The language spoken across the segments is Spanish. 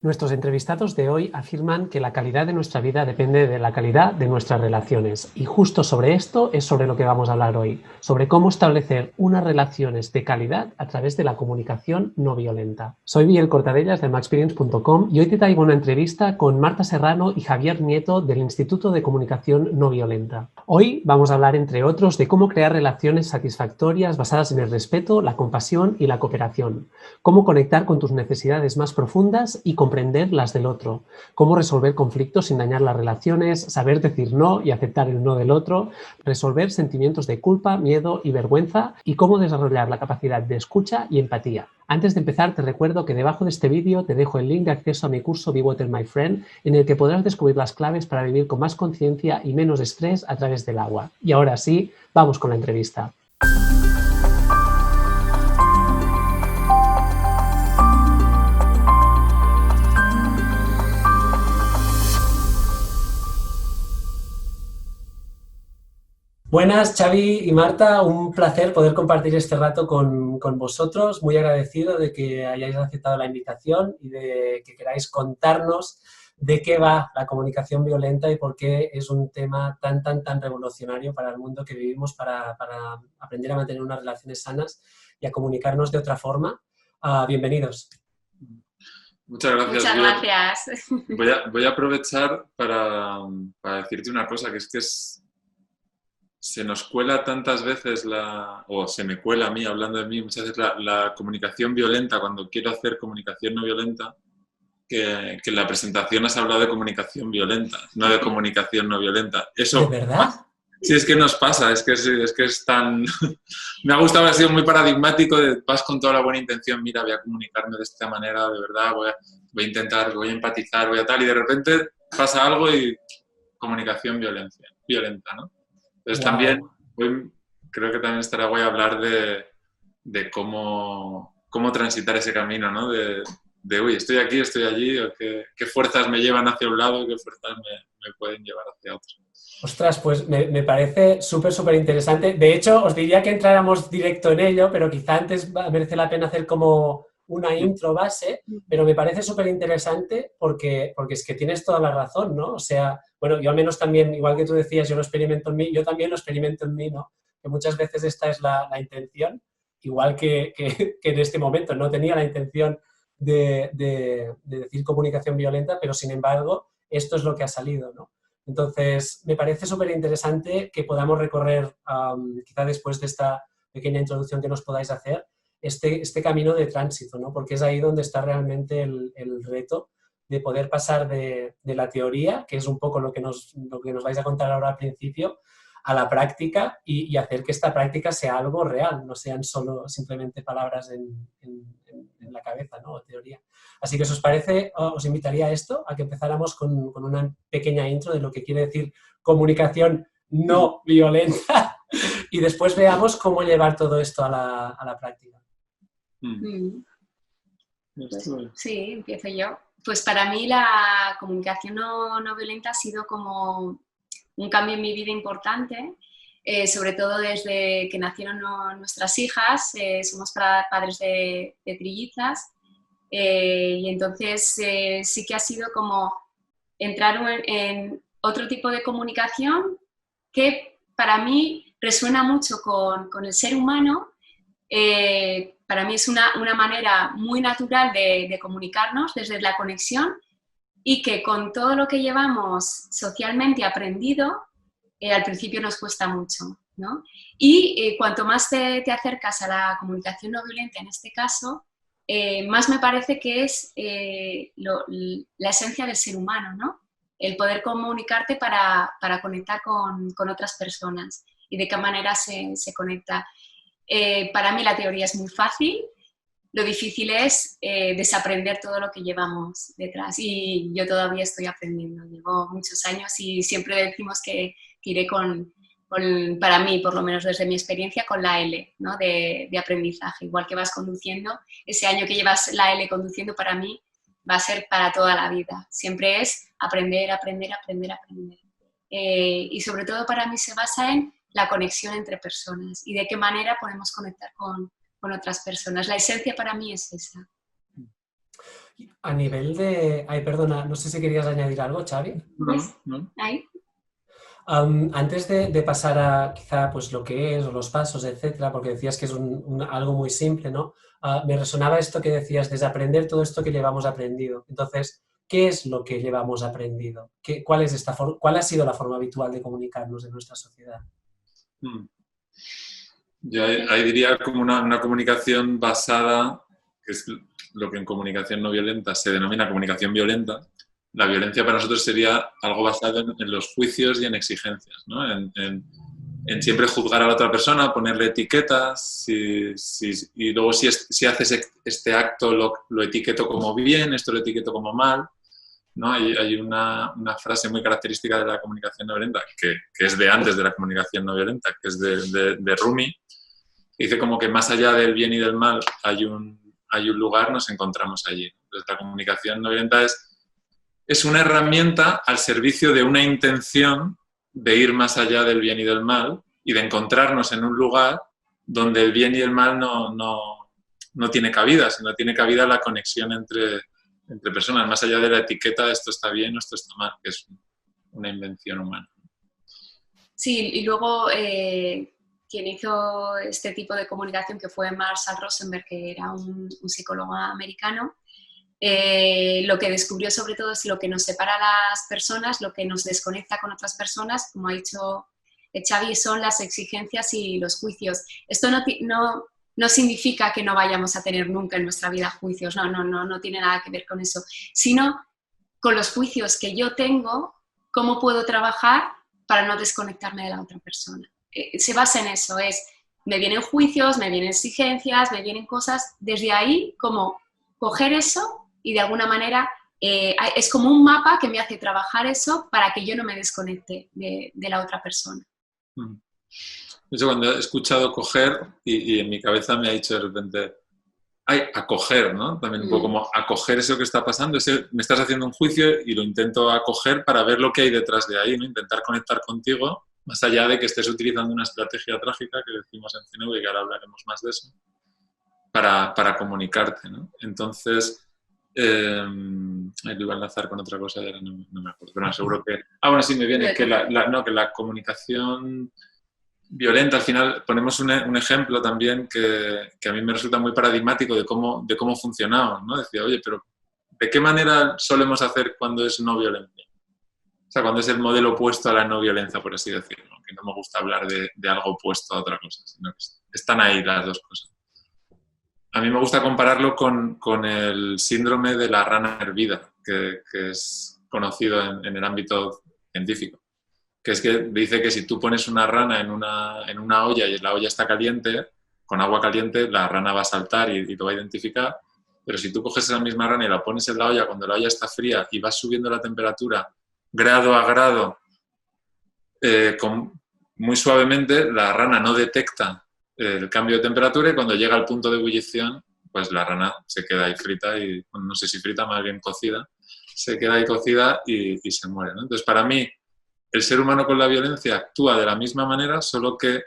Nuestros entrevistados de hoy afirman que la calidad de nuestra vida depende de la calidad de nuestras relaciones. Y justo sobre esto es sobre lo que vamos a hablar hoy, sobre cómo establecer unas relaciones de calidad a través de la comunicación no violenta. Soy Miguel Cortadellas de maxperience.com y hoy te traigo una entrevista con Marta Serrano y Javier Nieto del Instituto de Comunicación No Violenta. Hoy vamos a hablar, entre otros, de cómo crear relaciones satisfactorias basadas en el respeto, la compasión y la cooperación, cómo conectar con tus necesidades más profundas y comprender las del otro, cómo resolver conflictos sin dañar las relaciones, saber decir no y aceptar el no del otro, resolver sentimientos de culpa, miedo y vergüenza y cómo desarrollar la capacidad de escucha y empatía. Antes de empezar, te recuerdo que debajo de este vídeo te dejo el link de acceso a mi curso Be Water My Friend, en el que podrás descubrir las claves para vivir con más conciencia y menos estrés a través del agua. Y ahora sí, vamos con la entrevista. Buenas, Xavi y Marta, un placer poder compartir este rato con vosotros. Muy agradecido de que hayáis aceptado la invitación y de que queráis contarnos de qué va la comunicación violenta y por qué es un tema tan revolucionario para el mundo que vivimos para aprender a mantener unas relaciones sanas y a comunicarnos de otra forma. Bienvenidos. Muchas gracias, Muchas Miguel. gracias. Voy a aprovechar para decirte una cosa, que se nos cuela tantas veces o se me cuela a mí, hablando de mí, muchas veces la comunicación violenta cuando quiero hacer comunicación no violenta, que en la presentación has hablado de comunicación violenta, no de comunicación no violenta. Eso, ¿De verdad? Sí, es que nos pasa, es que es tan... Me ha gustado, ha sido muy paradigmático, vas con toda la buena intención, mira, voy a comunicarme de esta manera, de verdad, voy a intentar, voy a empatizar, voy a tal, y de repente pasa algo y comunicación violenta, ¿no? Entonces también, hoy creo que también estará guay hablar de cómo transitar ese camino, ¿no? Uy, estoy aquí, estoy allí, o qué fuerzas me llevan hacia un lado, qué fuerzas me pueden llevar hacia otro. Ostras, pues me parece súper interesante. De hecho, os diría que entráramos directo en ello, pero quizá antes merece la pena hacer como una intro base, pero me parece súper interesante porque es que tienes toda la razón, ¿no? O sea, bueno, yo al menos también, igual que tú decías, yo lo experimento en mí, yo también lo experimento en mí, ¿no? Que muchas veces esta es la intención, igual que en este momento no tenía la intención de decir comunicación violenta, pero sin embargo, esto es lo que ha salido, ¿no? Entonces, me parece súper interesante que podamos recorrer, quizá después de esta pequeña introducción que nos podáis hacer, este camino de tránsito, ¿no? Porque es ahí donde está realmente el reto de poder pasar de la teoría, que es un poco lo que nos vais a contar ahora al principio, a la práctica y hacer que esta práctica sea algo real, no sean solo simplemente palabras en la cabeza, ¿no? O teoría. Así que si os parece, os invitaría a esto, a que empezáramos con una pequeña intro de lo que quiere decir comunicación no violenta y después veamos cómo llevar todo esto a la práctica. Sí, empiezo yo. Pues para mí la comunicación no violenta ha sido como un cambio en mi vida importante, sobre todo desde que nacieron nuestras hijas, somos padres de trillizas, y entonces sí que ha sido como entrar en otro tipo de comunicación que para mí resuena mucho con el ser humano. Para mí es una manera muy natural de comunicarnos desde la conexión y que con todo lo que llevamos socialmente aprendido, al principio nos cuesta mucho, ¿no? Y cuanto más te acercas a la comunicación no violenta, en este caso, más me parece que es la esencia del ser humano, ¿no? El poder comunicarte para conectar con otras personas y de qué manera se conecta. Para mí la teoría es muy fácil, lo difícil es desaprender todo lo que llevamos detrás y yo todavía estoy aprendiendo, llevo muchos años y siempre decimos que iré para mí, por lo menos desde mi experiencia, con la L, ¿no? de aprendizaje. Igual que vas conduciendo, ese año que llevas la L conduciendo para mí va a ser para toda la vida. Siempre es aprender. Y sobre todo para mí se basa en la conexión entre personas y de qué manera podemos conectar con otras personas. La esencia para mí es esa. A nivel de... Ay, perdona, no sé si querías añadir algo, Xavi. No, no. Ahí. Antes de pasar a quizá pues lo que es o los pasos, etcétera, porque decías que es algo muy simple, ¿no? Me resonaba esto que decías, desaprender todo esto que llevamos aprendido. Entonces, ¿qué es lo que llevamos aprendido? ¿Cuál ha sido la forma habitual de comunicarnos en nuestra sociedad? Mm. Yo ahí diría como una comunicación basada, que es lo que en comunicación no violenta se denomina comunicación violenta. La violencia para nosotros sería algo basado en los juicios y en exigencias, ¿no? En siempre juzgar a la otra persona, ponerle etiquetas, y luego si haces este acto lo etiqueto como bien, esto lo etiqueto como mal, ¿no? Hay una frase muy característica de la comunicación no violenta, que es de antes de la comunicación no violenta, que es de Rumi, que dice como que más allá del bien y del mal hay un lugar, nos encontramos allí. Entonces, la comunicación no violenta es una herramienta al servicio de una intención de ir más allá del bien y del mal y de encontrarnos en un lugar donde el bien y el mal no tiene cabida, sino tiene cabida la conexión entre personas, más allá de la etiqueta esto está bien o esto está mal, que es una invención humana. Sí, y luego quien hizo este tipo de comunicación, que fue Marshall Rosenberg, que era un psicólogo americano, lo que descubrió sobre todo es lo que nos separa a las personas, lo que nos desconecta con otras personas, como ha dicho Xavi, son las exigencias y los juicios. Esto no significa que no vayamos a tener nunca en nuestra vida juicios, no tiene nada que ver con eso, sino con los juicios que yo tengo, cómo puedo trabajar para no desconectarme de la otra persona. Se basa en eso, me vienen juicios, me vienen exigencias, me vienen cosas, desde ahí como coger eso y de alguna manera es como un mapa que me hace trabajar eso para que yo no me desconecte de la otra persona. Eso cuando he escuchado coger y en mi cabeza me ha dicho de repente, acoger, ¿no? También un poco como acoger eso que está pasando, me estás haciendo un juicio y lo intento acoger para ver lo que hay detrás de ahí, ¿no? Intentar conectar contigo, más allá de que estés utilizando una estrategia trágica que decimos en CNV y que ahora hablaremos más de eso, para comunicarte, ¿no? Entonces, lo iba a enlazar con otra cosa y ahora no me acuerdo, pero me aseguro que... bueno, sí, me viene que la comunicación violenta, al final ponemos un ejemplo también que a mí me resulta muy paradigmático de cómo funcionamos, ¿no? Decía, oye, pero ¿de qué manera solemos hacer cuando es no violencia? O sea, cuando es el modelo opuesto a la no violencia, por así decirlo, que no me gusta hablar de algo opuesto a otra cosa, sino que están ahí las dos cosas. A mí me gusta compararlo con el síndrome de la rana hervida, que es conocido en el ámbito científico. Que es que dice que si tú pones una rana en una olla y la olla está caliente, con agua caliente la rana va a saltar y lo va a identificar, pero si tú coges esa misma rana y la pones en la olla cuando la olla está fría y vas subiendo la temperatura grado a grado, muy suavemente, la rana no detecta el cambio de temperatura y cuando llega al punto de ebullición, pues la rana se queda ahí frita y, no sé si frita, más bien cocida, se queda ahí cocida y se muere, ¿no? Entonces, para mí, el ser humano con la violencia actúa de la misma manera, solo que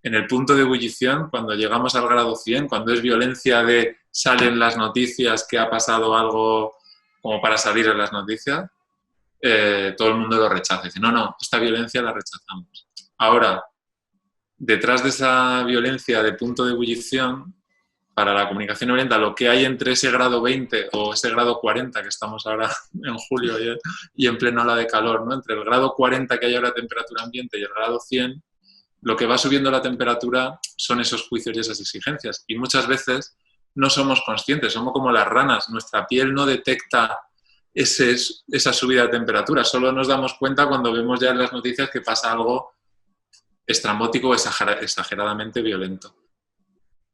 en el punto de ebullición, cuando llegamos al grado 100, cuando es violencia de salen las noticias que ha pasado algo como para salir en las noticias, todo el mundo lo rechaza. Dice, no, esta violencia la rechazamos. Ahora, detrás de esa violencia de punto de ebullición, para la comunicación violenta, lo que hay entre ese grado 20 o ese grado 40, que estamos ahora en julio y en plena ola de calor, ¿no? Entre el grado 40 que hay ahora de temperatura ambiente y el grado 100, lo que va subiendo la temperatura son esos juicios y esas exigencias. Y muchas veces no somos conscientes, somos como las ranas, nuestra piel no detecta esa subida de temperatura, solo nos damos cuenta cuando vemos ya en las noticias que pasa algo estrambótico o exageradamente violento.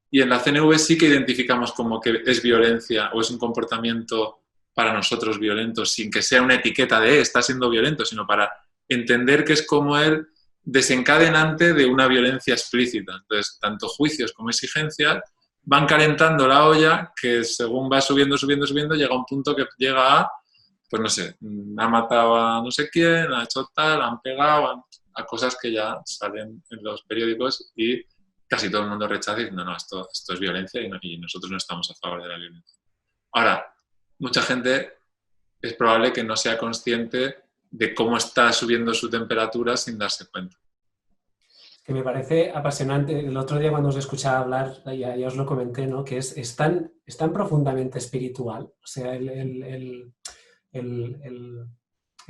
Y en la CNV sí que identificamos como que es violencia o es un comportamiento para nosotros violento, sin que sea una etiqueta de está siendo violento, sino para entender que es como el desencadenante de una violencia explícita. Entonces, tanto juicios como exigencias van calentando la olla que según va subiendo, llega a un punto que llega a, pues no sé, ha matado a no sé quién, ha hecho tal, han pegado, a cosas que ya salen en los periódicos y casi todo el mundo rechaza y dice, no, esto es violencia y nosotros no estamos a favor de la violencia. Ahora, mucha gente es probable que no sea consciente de cómo está subiendo su temperatura sin darse cuenta. Que me parece apasionante. El otro día cuando os escuchaba hablar, ya os lo comenté, ¿no? Que es tan profundamente espiritual. O sea, el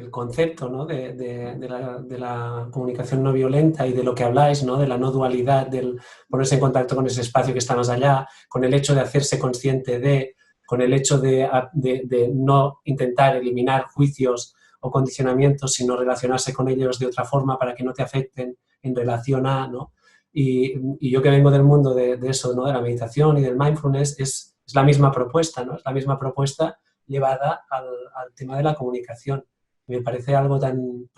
concepto, ¿no? de la comunicación no violenta y de lo que habláis, ¿no? De la no dualidad, del ponerse en contacto con ese espacio que está más allá, con el hecho de hacerse consciente con el hecho de no intentar eliminar juicios o condicionamientos, sino relacionarse con ellos de otra forma para que no te afecten en relación a, ¿no? Y yo que vengo del mundo de eso, ¿no? De la meditación y del mindfulness, es la misma propuesta, ¿no? Es la misma propuesta llevada al tema de la comunicación. Me parece algo tan,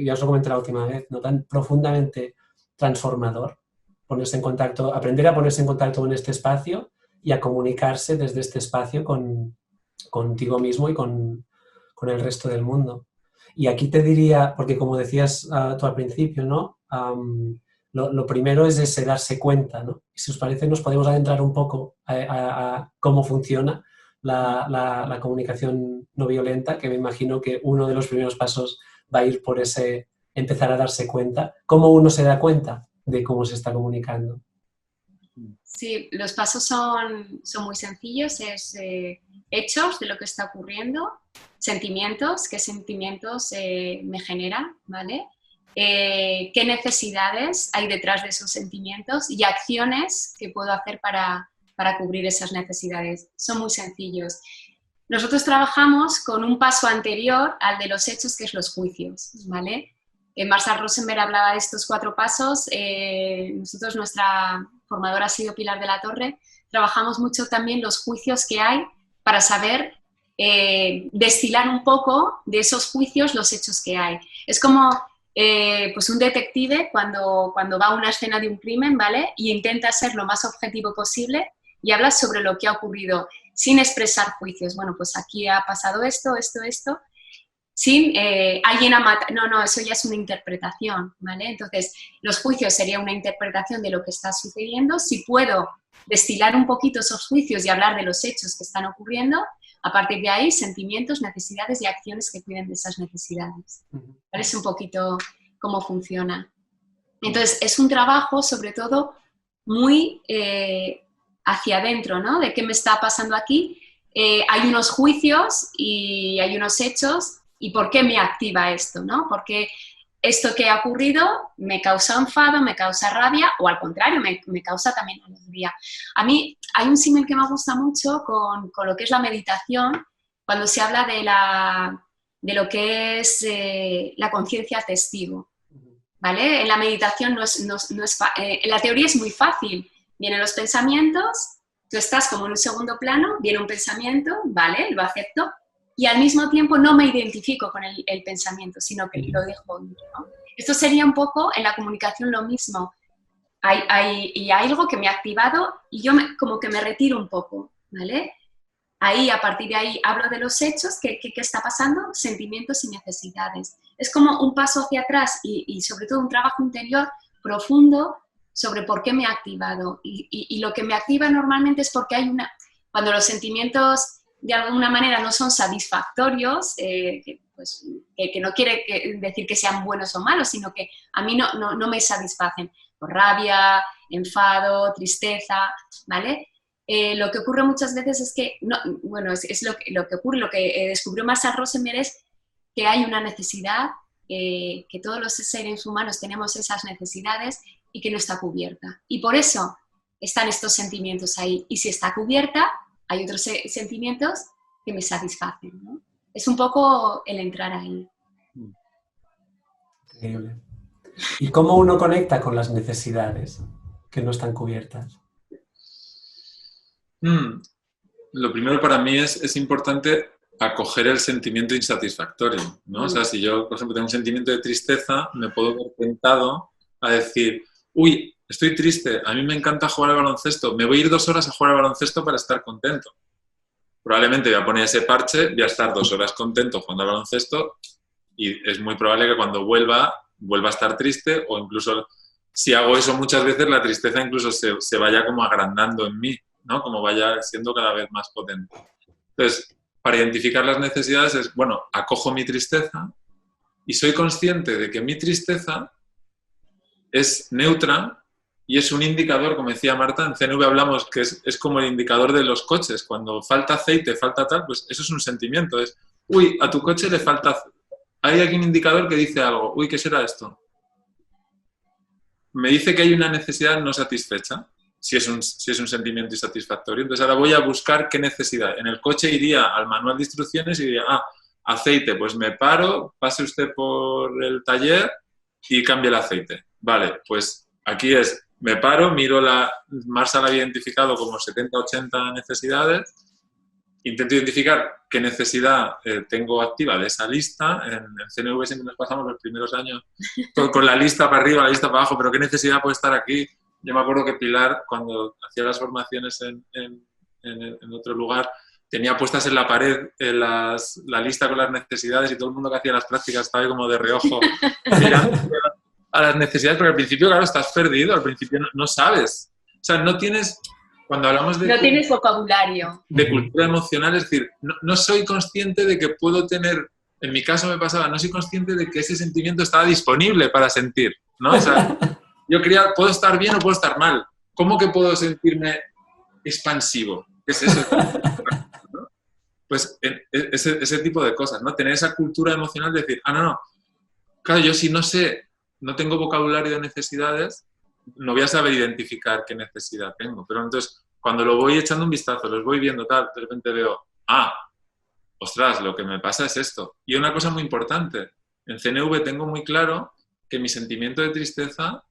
ya os lo comenté la última vez, ¿no? Tan profundamente transformador, ponerse en contacto, aprender a ponerse en contacto con este espacio y a comunicarse desde este espacio contigo mismo y con el resto del mundo. Y aquí te diría, porque como decías tú al principio, ¿no? Lo primero es ese darse cuenta, ¿no? Y si os parece, nos podemos adentrar un poco a cómo funciona la comunicación no violenta, que me imagino que uno de los primeros pasos va a ir por ese empezar a darse cuenta. ¿Cómo uno se da cuenta de cómo se está comunicando? Sí, los pasos son muy sencillos, es hechos de lo que está ocurriendo, sentimientos, qué sentimientos me generan, ¿vale? Qué necesidades hay detrás de esos sentimientos y acciones que puedo hacer para cubrir esas necesidades. Son muy sencillos. Nosotros trabajamos con un paso anterior al de los hechos, que es los juicios, ¿vale? Marshall Rosenberg hablaba de estos 4 pasos. Nosotros, nuestra formadora ha sido Pilar de la Torre. Trabajamos mucho también los juicios que hay para saber destilar un poco de esos juicios los hechos que hay. Es como pues un detective cuando va a una escena de un crimen, ¿vale? Y intenta ser lo más objetivo posible y habla sobre lo que ha ocurrido sin expresar juicios. Bueno, pues aquí ha pasado esto, sin alguien ha matado. No, eso ya es una interpretación, ¿vale? Entonces, los juicios sería una interpretación de lo que está sucediendo. Si puedo destilar un poquito esos juicios y hablar de los hechos que están ocurriendo, a partir de ahí, sentimientos, necesidades y acciones que cuiden de esas necesidades. ¿Vale? Es un poquito cómo funciona. Entonces, es un trabajo, sobre todo, muy hacia adentro, ¿no? De qué me está pasando aquí. Hay unos juicios y hay unos hechos. ¿Y por qué me activa esto, no? Porque esto que ha ocurrido me causa enfado, me causa rabia, o al contrario, me causa también alegría. A mí hay un símil que me gusta mucho con lo que es la meditación, cuando se habla de lo que es la conciencia testigo, ¿vale? En la meditación en la teoría es muy fácil. Vienen los pensamientos, tú estás como en un segundo plano, viene un pensamiento, ¿vale? Lo acepto. Y al mismo tiempo no me identifico con el pensamiento, sino que lo dejo ir, ¿no? Esto sería un poco en la comunicación lo mismo. Hay algo que me ha activado y yo como que me retiro un poco, ¿vale? Ahí, a partir de ahí, hablo de los hechos, qué está pasando, sentimientos y necesidades. Es como un paso hacia atrás y sobre todo un trabajo interior profundo sobre por qué me ha activado. Y lo que me activa normalmente es porque cuando los sentimientos de alguna manera no son satisfactorios, que no quiere decir que sean buenos o malos, sino que a mí no me satisfacen. Por rabia, enfado, tristeza, ¿vale? Lo que ocurre muchas veces es que, es lo que ocurre, lo que descubrió Marshall Rosenberg es que hay una necesidad, que todos los seres humanos tenemos esas necesidades y que no está cubierta. Y por eso están estos sentimientos ahí. Y si está cubierta, hay otros sentimientos que me satisfacen, ¿no? Es un poco el entrar ahí. Increíble. ¿Y cómo uno conecta con las necesidades que no están cubiertas? Lo primero para mí es importante acoger el sentimiento insatisfactorio, ¿no? O sea, si yo, por ejemplo, tengo un sentimiento de tristeza, me puedo ver tentado a decir, uy, estoy triste, a mí me encanta jugar al baloncesto, me voy a ir 2 horas a jugar al baloncesto para estar contento. Probablemente voy a poner ese parche, voy a estar 2 horas contento jugando al baloncesto y es muy probable que cuando vuelva a estar triste, o incluso si hago eso muchas veces, la tristeza incluso se vaya como agrandando en mí, ¿no? Como vaya siendo cada vez más potente. Entonces, para identificar las necesidades es, bueno, acojo mi tristeza y soy consciente de que mi tristeza es neutra y es un indicador, como decía Marta, en CNV hablamos que es como el indicador de los coches. Cuando falta aceite, falta tal, pues eso es un sentimiento. Es, uy, a tu coche le falta... Hay aquí un indicador que dice algo. Uy, ¿qué será esto? Me dice que hay una necesidad no satisfecha, si es un sentimiento insatisfactorio. Entonces ahora voy a buscar qué necesidad. En el coche iría al manual de instrucciones y diría, aceite, pues me paro, pase usted por el taller y cambie el aceite. Vale, pues aquí es, me paro, miro Marshall había identificado como 70, 80 necesidades, intento identificar qué necesidad tengo activa de esa lista. En CNV siempre nos pasamos los primeros años todo con la lista para arriba, la lista para abajo, pero qué necesidad puede estar aquí. Yo me acuerdo que Pilar, cuando hacía las formaciones en otro lugar, tenía puestas en la pared la lista con las necesidades y todo el mundo que hacía las prácticas estaba ahí como de reojo mirando a las necesidades, porque al principio, claro, estás perdido, al principio no sabes. O sea, no tienes... Cuando hablamos de... No tienes vocabulario. De cultura emocional, es decir, no soy consciente de que puedo tener... En mi caso me pasaba, no soy consciente de que ese sentimiento estaba disponible para sentir, ¿no? O sea, yo creía, puedo estar bien o puedo estar mal. ¿Cómo que puedo sentirme expansivo? ¿Qué es eso? ¿No? Pues ese tipo de cosas, ¿no? Tener esa cultura emocional de decir, no. Claro, yo si no sé, no tengo vocabulario de necesidades, no voy a saber identificar qué necesidad tengo. Pero entonces, cuando lo voy echando un vistazo, los voy viendo tal, de repente veo, ostras, lo que me pasa es esto. Y una cosa muy importante, en CNV tengo muy claro que mi sentimiento de tristeza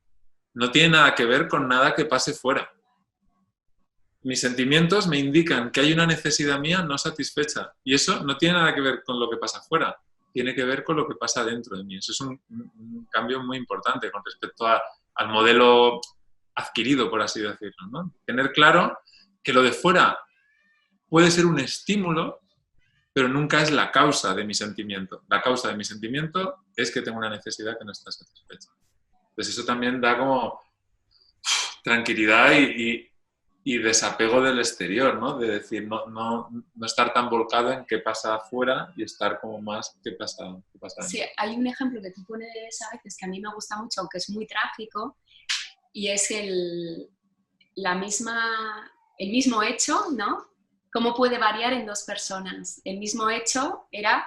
no tiene nada que ver con nada que pase fuera. Mis sentimientos me indican que hay una necesidad mía no satisfecha. Y eso no tiene nada que ver con lo que pasa fuera, tiene que ver con lo que pasa dentro de mí. Eso es un cambio muy importante con respecto al modelo adquirido, por así decirlo, ¿no? Tener claro que lo de fuera puede ser un estímulo, pero nunca es la causa de mi sentimiento. La causa de mi sentimiento es que tengo una necesidad que no está satisfecha. Entonces eso también da como tranquilidad y desapego del exterior, ¿no? De decir, no estar tan volcado en qué pasa afuera y estar como más qué pasa dentro. Sí, hay un ejemplo que tú pones a veces que a mí me gusta mucho, aunque es muy trágico, y es el mismo hecho, ¿no? ¿Cómo puede variar en dos personas? El mismo hecho era,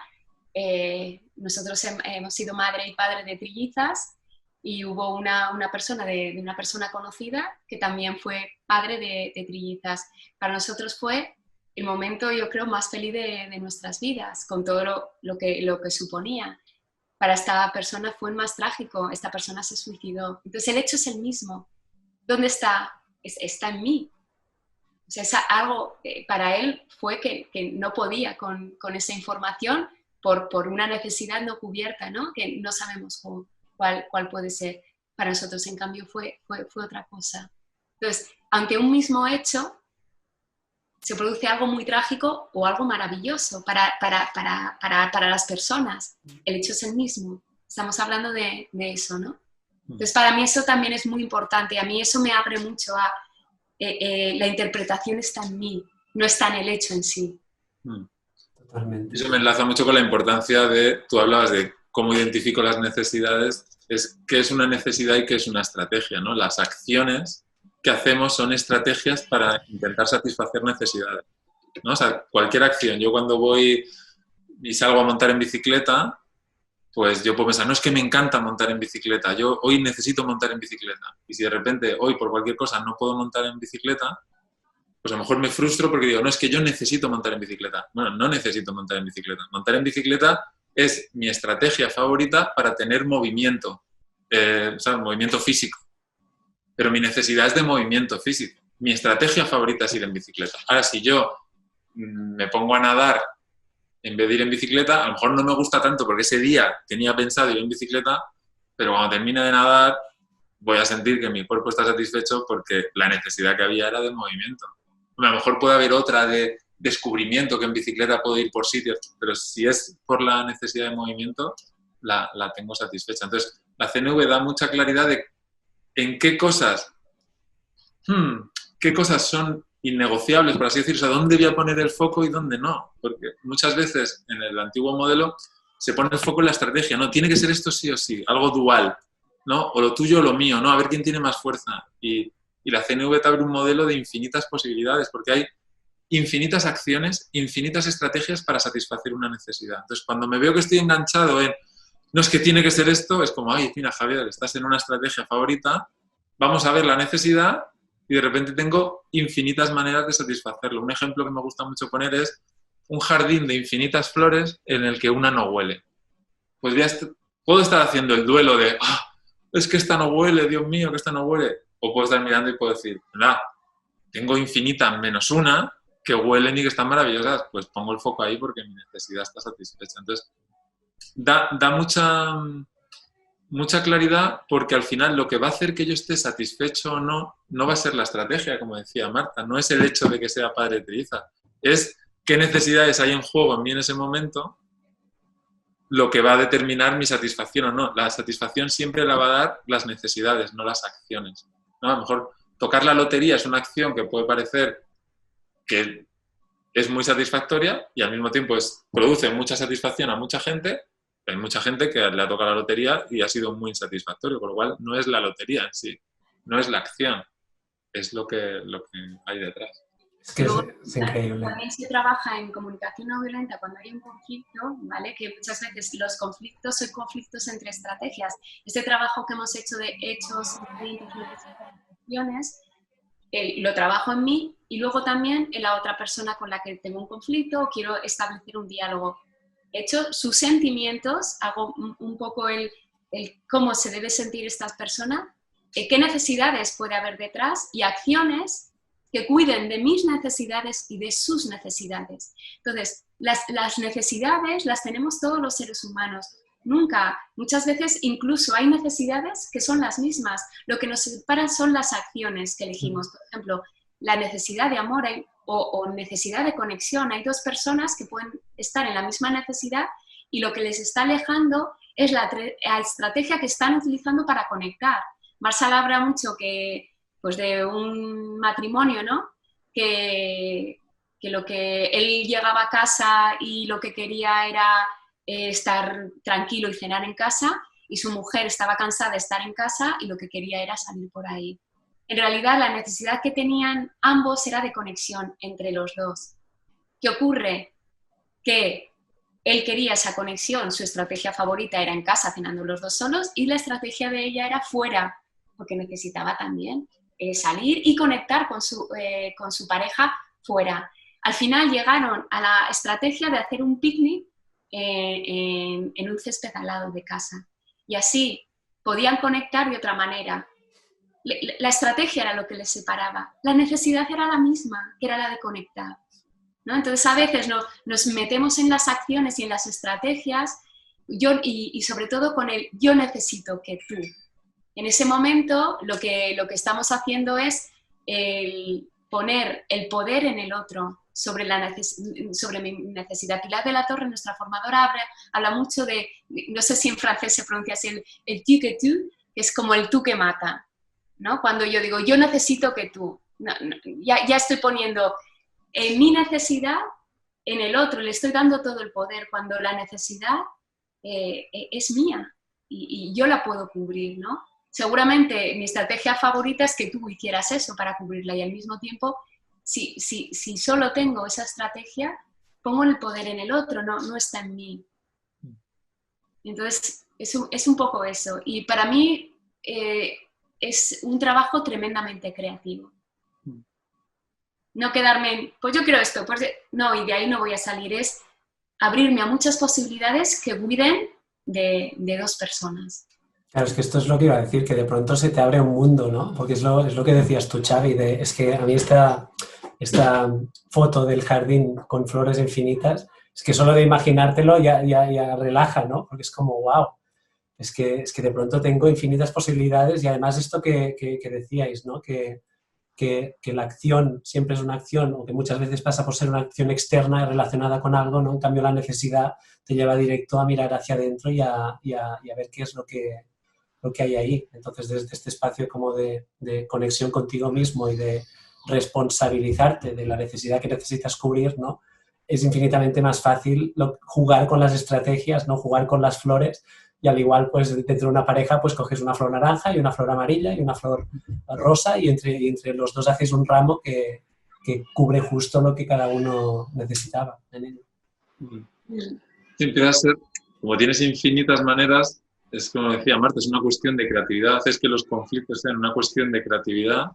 nosotros hemos sido madre y padre de trillizas, y hubo una persona de una persona conocida que también fue padre de trillizas. Para nosotros fue el momento, yo creo, más feliz de nuestras vidas, con todo lo que suponía. Para esta persona fue más trágico, esta persona se suicidó. Entonces el hecho es el mismo. ¿Dónde está? Está en mí. O sea, algo para él fue que no podía con esa información por una necesidad no cubierta, ¿no? Que no sabemos cuál puede ser. Para nosotros, en cambio, fue otra cosa. Entonces, ante un mismo hecho, se produce algo muy trágico o algo maravilloso para las personas. El hecho es el mismo. Estamos hablando de eso, ¿no? Entonces, para mí eso también es muy importante. A mí eso me abre mucho a... la interpretación está en mí, no está en el hecho en sí. Totalmente. Eso me enlaza mucho con la importancia tú hablabas de cómo identifico las necesidades, es qué es una necesidad y qué es una estrategia, ¿no? Las acciones que hacemos son estrategias para intentar satisfacer necesidades, ¿no? O sea, cualquier acción. Yo cuando voy y salgo a montar en bicicleta, pues yo puedo pensar, no es que me encanta montar en bicicleta, yo hoy necesito montar en bicicleta. Y si de repente hoy por cualquier cosa no puedo montar en bicicleta, pues a lo mejor me frustro porque digo, no, es que yo necesito montar en bicicleta. Bueno, no necesito montar en bicicleta. Montar en bicicleta es mi estrategia favorita para tener movimiento, o sea, movimiento físico. Pero mi necesidad es de movimiento físico. Mi estrategia favorita es ir en bicicleta. Ahora, si yo me pongo a nadar en vez de ir en bicicleta, a lo mejor no me gusta tanto porque ese día tenía pensado ir en bicicleta, pero cuando termine de nadar voy a sentir que mi cuerpo está satisfecho porque la necesidad que había era de movimiento. A lo mejor puede haber otra de descubrimiento, que en bicicleta puedo ir por sitios, pero si es por la necesidad de movimiento, la tengo satisfecha. Entonces, la CNV da mucha claridad de en qué cosas son innegociables, por así decirlo, o sea, dónde voy a poner el foco y dónde no, porque muchas veces en el antiguo modelo se pone el foco en la estrategia, no, tiene que ser esto sí o sí, algo dual, ¿no? O lo tuyo o lo mío, ¿no? A ver quién tiene más fuerza. Y la CNV te abre un modelo de infinitas posibilidades, porque hay infinitas acciones, infinitas estrategias para satisfacer una necesidad. Entonces, cuando me veo que estoy enganchado en, no es que tiene que ser esto, es como, ay, mira, Javier, estás en una estrategia favorita, vamos a ver la necesidad y de repente tengo infinitas maneras de satisfacerlo. Un ejemplo que me gusta mucho poner es un jardín de infinitas flores en el que una no huele. Pues puedo estar haciendo el duelo de, es que esta no huele, Dios mío, que esta no huele. O puedo estar mirando y puedo decir, tengo infinitas menos una que huelen y que están maravillosas. Pues pongo el foco ahí porque mi necesidad está satisfecha. Entonces, da mucha claridad porque al final lo que va a hacer que yo esté satisfecho o no, no va a ser la estrategia, como decía Marta, no es el hecho de que sea padre Teresa, es qué necesidades hay en juego en mí en ese momento lo que va a determinar mi satisfacción o no. La satisfacción siempre la va a dar las necesidades, no las acciones, ¿no? A lo mejor tocar la lotería es una acción que puede parecer que es muy satisfactoria y al mismo tiempo produce mucha satisfacción a mucha gente. Hay mucha gente que le ha tocado la lotería y ha sido muy insatisfactorio, con lo cual no es la lotería en sí, no es la acción, es lo que hay detrás. Es que es increíble. También se trabaja en comunicación no violenta cuando hay un conflicto, ¿vale? Que muchas veces los conflictos son conflictos entre estrategias. Este trabajo que hemos hecho de hechos, acciones, lo trabajo en mí y luego también en la otra persona con la que tengo un conflicto o quiero establecer un diálogo. He hecho sus sentimientos, hago un poco el cómo se debe sentir esta persona, qué necesidades puede haber detrás y acciones que cuiden de mis necesidades y de sus necesidades. Entonces, las necesidades las tenemos todos los seres humanos. Muchas veces incluso hay necesidades que son las mismas. Lo que nos separa son las acciones que elegimos. Por ejemplo, la necesidad de amor o necesidad de conexión. Hay dos personas que pueden estar en la misma necesidad y lo que les está alejando es la estrategia que están utilizando para conectar. Marshall habla mucho pues de un matrimonio, ¿no? Que lo que él llegaba a casa y lo que quería era estar tranquilo y cenar en casa, y su mujer estaba cansada de estar en casa y lo que quería era salir por ahí. En realidad, la necesidad que tenían ambos era de conexión entre los dos. ¿Qué ocurre? Que él quería esa conexión, su estrategia favorita era en casa cenando los dos solos y la estrategia de ella era fuera, porque necesitaba también salir y conectar con su pareja fuera. Al final llegaron a la estrategia de hacer un picnic en un césped al lado de casa. Y así podían conectar de otra manera. La estrategia era lo que les separaba. La necesidad era la misma, que era la de conectar, ¿no? Entonces a veces nos metemos en las acciones y en las estrategias y sobre todo con el yo necesito que tú. En ese momento lo que estamos haciendo es poner el poder en el otro sobre mi necesidad. Pilar de la Torre, nuestra formadora, habla mucho de, no sé si en francés se pronuncia así, el tu que tú, que es como el tú que mata, ¿no? Cuando yo digo, yo necesito que tú, ya estoy poniendo mi necesidad en el otro, le estoy dando todo el poder, cuando la necesidad es mía y yo la puedo cubrir, ¿no? Seguramente mi estrategia favorita es que tú hicieras eso para cubrirla y al mismo tiempo, si solo tengo esa estrategia, pongo el poder en el otro, no está en mí. Entonces, es un poco eso. Y para mí es un trabajo tremendamente creativo. No quedarme en, pues yo quiero esto, pues no, y de ahí no voy a salir, es abrirme a muchas posibilidades que cuiden de dos personas. Claro, es que esto es lo que iba a decir, que de pronto se te abre un mundo, ¿no? Porque es lo que decías tú, Xavi, es que a mí esta foto del jardín con flores infinitas, es que solo de imaginártelo ya relaja, ¿no? Porque es como, wow, es que de pronto tengo infinitas posibilidades y además esto que decíais, ¿no? Que la acción siempre es una acción o que muchas veces pasa por ser una acción externa relacionada con algo, ¿no? En cambio la necesidad te lleva directo a mirar hacia adentro y a ver qué es lo que hay ahí. Entonces, desde este espacio como de conexión contigo mismo y de responsabilizarte de la necesidad que necesitas cubrir, ¿no? Es infinitamente más fácil jugar con las estrategias, ¿no? Jugar con las flores, y al igual, pues, dentro de una pareja, pues coges una flor naranja y una flor amarilla y una flor rosa, y entre los dos hacéis un ramo que cubre justo lo que cada uno necesitaba. Sí, empieza a ser, como tienes infinitas maneras, es como decía Marta, es una cuestión de creatividad, haces que los conflictos sean una cuestión de creatividad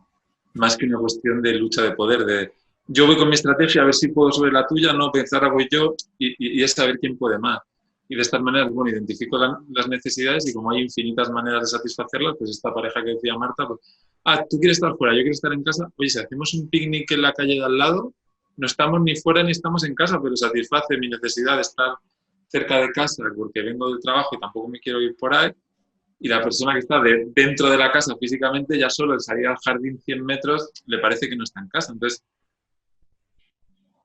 más que una cuestión de lucha de poder, de yo voy con mi estrategia a ver si puedo sobre la tuya, no pensar a voy yo, y es saber quién puede más. Y de estas maneras, bueno, identifico las necesidades, y como hay infinitas maneras de satisfacerlas, pues esta pareja que decía Marta, pues, tú quieres estar fuera, yo quiero estar en casa, oye, si hacemos un picnic en la calle de al lado, no estamos ni fuera ni estamos en casa, pero satisface mi necesidad de estar cerca de casa porque vengo del trabajo y tampoco me quiero ir por ahí, y la persona que está dentro de la casa físicamente, ya solo el salir al jardín 100 metros le parece que no está en casa. Entonces,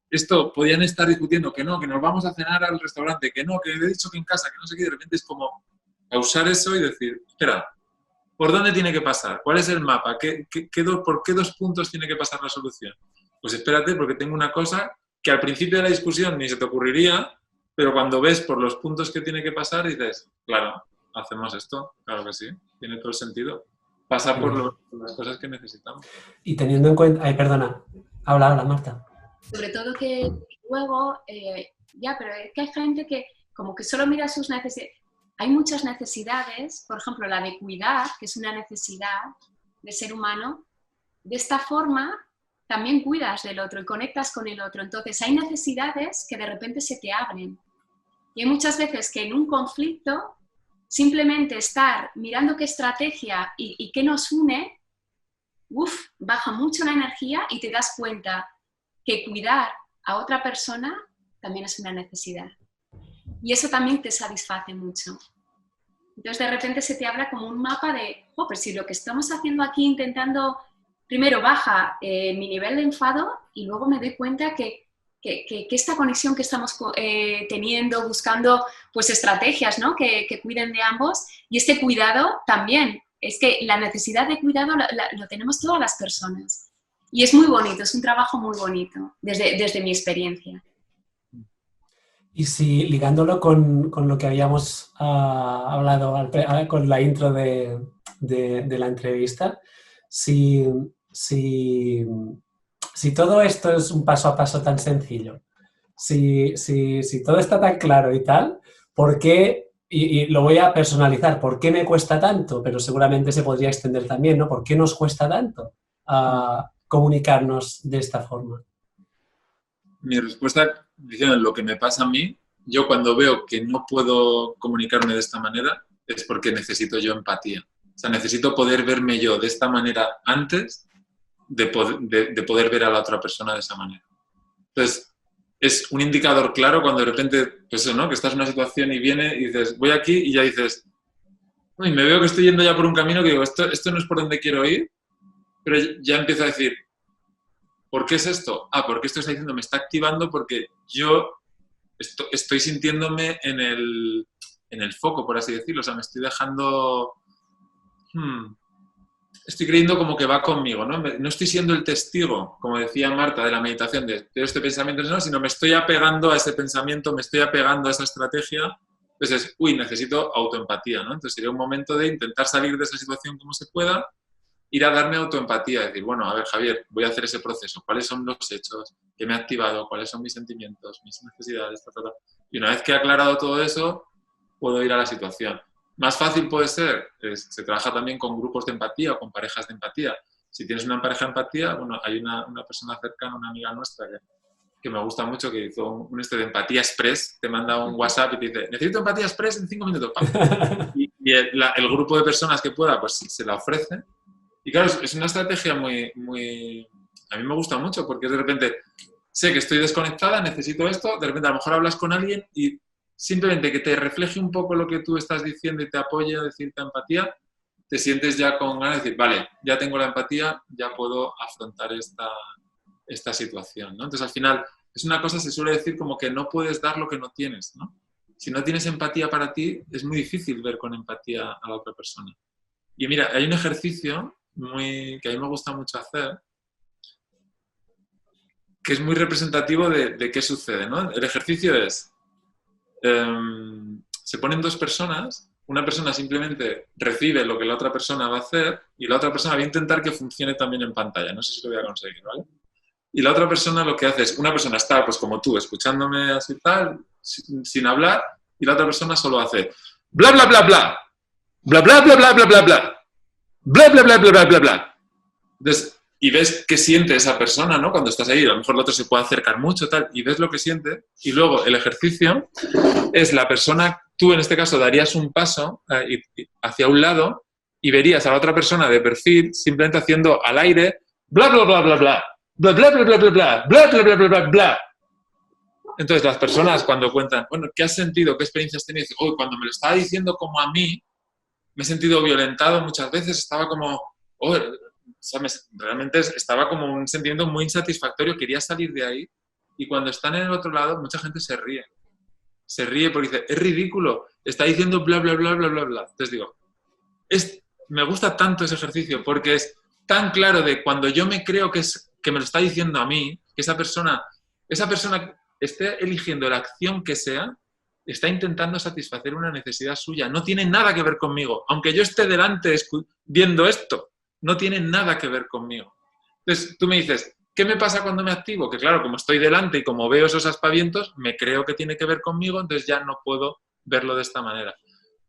esto podían estar discutiendo que no, que nos vamos a cenar al restaurante, que no, que he dicho que en casa, que no sé qué, de repente es como pausar eso y decir, espera, ¿por dónde tiene que pasar? ¿Cuál es el mapa? ¿Por qué 2 puntos tiene que pasar la solución? Pues espérate, porque tengo una cosa que al principio de la discusión ni se te ocurriría, pero cuando ves por los puntos que tiene que pasar dices, claro, hacemos esto, claro que sí, tiene todo el sentido. Pasa por las cosas que necesitamos. Y teniendo en cuenta... Ay, perdona. Habla, Marta. Sobre todo que luego, pero es que hay gente que como que solo mira sus necesidades. Hay muchas necesidades, por ejemplo, la de cuidar, que es una necesidad de ser humano. De esta forma también cuidas del otro y conectas con el otro. Entonces hay necesidades que de repente se te abren. Y hay muchas veces que en un conflicto simplemente estar mirando qué estrategia y qué nos une, baja mucho la energía y te das cuenta que cuidar a otra persona también es una necesidad. Y eso también te satisface mucho. Entonces de repente se te abra como un mapa de, pues si lo que estamos haciendo aquí intentando, primero baja mi nivel de enfado y luego me doy cuenta que esta conexión que estamos teniendo, buscando pues estrategias, ¿no? que cuiden de ambos, y este cuidado también. Es que la necesidad de cuidado lo tenemos todas las personas. Y es muy bonito, es un trabajo muy bonito, desde mi experiencia. Y si ligándolo con lo que habíamos hablado con la intro de la entrevista, si todo esto es un paso a paso tan sencillo, si todo está tan claro y tal, ¿por qué? Y lo voy a personalizar, ¿por qué me cuesta tanto? Pero seguramente se podría extender también, ¿no? ¿Por qué nos cuesta tanto comunicarnos de esta forma? Mi respuesta, diciendo lo que me pasa a mí, yo cuando veo que no puedo comunicarme de esta manera, es porque necesito yo empatía. O sea, necesito poder verme yo de esta manera antes de poder ver a la otra persona de esa manera. Entonces, es un indicador claro cuando de repente, pues eso, ¿no? Que estás en una situación y viene y dices, voy aquí, y ya dices, uy, me veo que estoy yendo ya por un camino que digo, esto no es por donde quiero ir, pero ya empiezo a decir, ¿por qué es esto? Porque esto está diciendo, me está activando porque yo estoy sintiéndome en el foco, por así decirlo. O sea, me estoy dejando... estoy creyendo como que va conmigo, ¿no? No estoy siendo el testigo, como decía Marta, de la meditación, de este pensamiento, no, sino me estoy apegando a ese pensamiento, me estoy apegando a esa estrategia. Entonces, necesito autoempatía, ¿no? Entonces sería un momento de intentar salir de esa situación como se pueda, ir a darme autoempatía, decir, bueno, a ver, Javier, voy a hacer ese proceso. ¿Cuáles son los hechos que me ha activado? ¿Cuáles son mis sentimientos, mis necesidades? Y una vez que he aclarado todo eso, puedo ir a la situación. Más fácil puede ser, se trabaja también con grupos de empatía o con parejas de empatía. Si tienes una pareja de empatía, bueno, hay una persona cercana, una amiga nuestra que me gusta mucho, que hizo un de empatía express, te manda un WhatsApp y te dice, necesito empatía express en 5 minutos. Y el grupo de personas que pueda, pues se la ofrece. Y claro, es una estrategia muy... A mí me gusta mucho porque de repente sé que estoy desconectada, necesito esto, de repente a lo mejor hablas con alguien y simplemente que te refleje un poco lo que tú estás diciendo y te apoye a decirte empatía, te sientes ya con ganas de decir, vale, ya tengo la empatía, ya puedo afrontar esta situación, ¿no? Entonces al final es una cosa, se suele decir como que no puedes dar lo que no tienes, ¿no? Si no tienes empatía para ti, es muy difícil ver con empatía a la otra persona. Y mira, hay un ejercicio que a mí me gusta mucho hacer, que es muy representativo de qué sucede, ¿no? El ejercicio es, se ponen dos personas, una persona simplemente recibe lo que la otra persona va a hacer y la otra persona va a intentar que funcione también en pantalla. No sé si lo voy a conseguir, ¿vale? Y la otra persona lo que hace es, una persona está, pues como tú, escuchándome así tal, sin hablar, y la otra persona solo hace bla, bla, bla, bla, bla, bla, bla, bla, bla, bla, bla, bla, bla, bla, bla, bla, bla, bla. Entonces, y ves qué siente esa persona, ¿no? Cuando estás ahí, a lo mejor el otro se puede acercar mucho, tal, y ves lo que siente, y luego el ejercicio es la persona, tú en este caso darías un paso hacia un lado y verías a la otra persona de perfil simplemente haciendo al aire bla, bla, bla, bla, bla, bla, bla, bla, bla, bla, bla, bla, bla, bla, bla, bla, bla. Entonces las personas cuando cuentan, bueno, ¿qué has sentido? ¿Qué experiencia has tenido? Dicen, cuando me lo estaba diciendo como a mí, me he sentido violentado muchas veces, estaba como, realmente estaba como un sentimiento muy insatisfactorio, quería salir de ahí, y cuando están en el otro lado, mucha gente se ríe porque dice, es ridículo, está diciendo bla, bla, bla, bla, bla, bla. Entonces digo, me gusta tanto ese ejercicio porque es tan claro de cuando yo me creo que me lo está diciendo a mí, que esa persona esté eligiendo la acción que sea, está intentando satisfacer una necesidad suya. No tiene nada que ver conmigo. Aunque yo esté delante viendo esto, no tiene nada que ver conmigo. Entonces, tú me dices, ¿qué me pasa cuando me activo? Que claro, como estoy delante y como veo esos aspavientos, me creo que tiene que ver conmigo, entonces ya no puedo verlo de esta manera.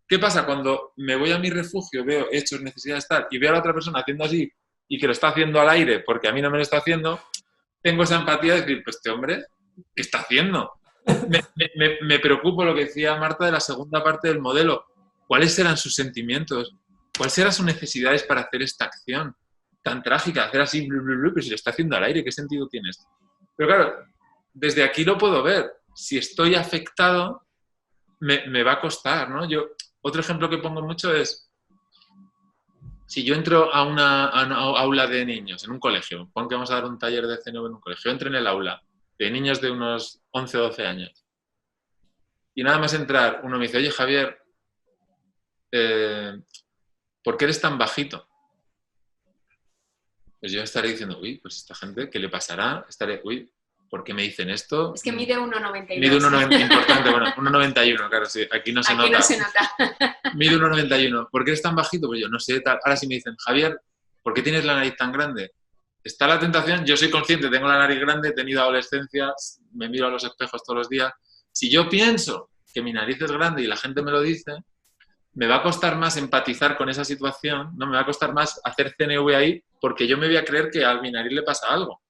¿Qué pasa cuando me voy a mi refugio, veo hechos, necesidades, tal, y veo a la otra persona haciendo así y que lo está haciendo al aire porque a mí no me lo está haciendo? Tengo esa empatía de decir, pues este hombre, ¿qué está haciendo? Me preocupo lo que decía Marta de la segunda parte del modelo. ¿Cuáles eran sus sentimientos? ¿Cuáles eran sus necesidades para hacer esta acción tan trágica? Hacer así, pero si lo está haciendo al aire, ¿qué sentido tiene esto? Pero claro, desde aquí lo puedo ver. Si estoy afectado, me va a costar, ¿no? Otro ejemplo que pongo mucho es, si yo entro a una aula de niños en un colegio, pon que vamos a dar un taller de CNV en un colegio, yo entro en el aula de niños de unos 11 o 12 años. Y nada más entrar, uno me dice, oye, Javier, ¿por qué eres tan bajito? Pues yo estaré diciendo, uy, pues esta gente, ¿qué le pasará? Uy, ¿por qué me dicen esto? Es que mide 1,92. Mide 1,90, importante, bueno, 1,91, claro, sí, aquí no se nota. Aquí no se nota. Mide 1,91. ¿Por qué eres tan bajito? Pues yo no sé, tal. Ahora sí me dicen, Javier, ¿por qué tienes la nariz tan grande? Está la tentación, yo soy consciente, tengo la nariz grande, he tenido adolescencia, me miro a los espejos todos los días. Si yo pienso que mi nariz es grande y la gente me lo dice, me va a costar más empatizar con esa situación, no me va a costar más hacer CNV ahí, porque yo me voy a creer que a mi nariz le pasa algo.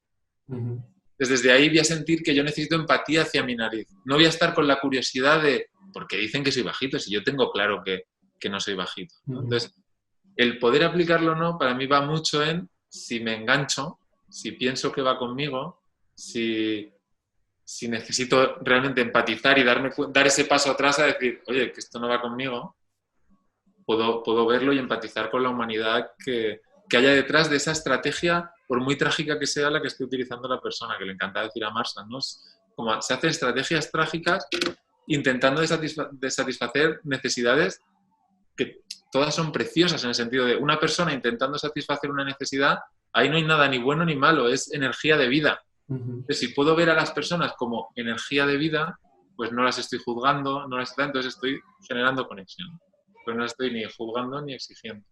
Desde ahí voy a sentir que yo necesito empatía hacia mi nariz. No voy a estar con la curiosidad de, porque dicen que soy bajito, si yo tengo claro que no soy bajito, ¿no? Entonces, el poder aplicarlo o no, para mí va mucho en si me engancho, si pienso que va conmigo, si necesito realmente empatizar y dar ese paso atrás a decir, oye, que esto no va conmigo, puedo verlo y empatizar con la humanidad que haya detrás de esa estrategia, por muy trágica que sea la que esté utilizando la persona, que le encanta decir a Marsa, ¿no? Como se hacen estrategias trágicas intentando de satisfacer necesidades que todas son preciosas en el sentido de una persona intentando satisfacer una necesidad, ahí no hay nada ni bueno ni malo, es energía de vida. Entonces, si puedo ver a las personas como energía de vida, pues no las estoy juzgando, entonces estoy generando conexión. Pues no las estoy ni juzgando ni exigiendo.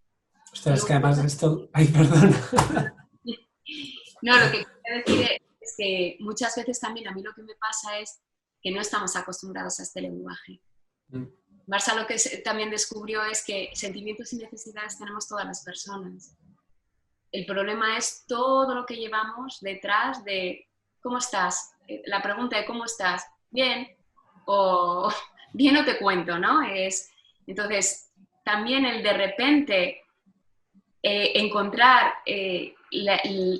Ostras, que además esto... Ay, perdón. No, lo que quiero decir es que muchas veces también a mí lo que me pasa es que no estamos acostumbrados a este lenguaje. Marsa lo que también descubrió es que sentimientos y necesidades tenemos todas las personas. El problema es todo lo que llevamos detrás de ¿cómo estás? La pregunta de ¿cómo estás? Bien, o bien no te cuento, ¿no? Entonces, también el de repente encontrar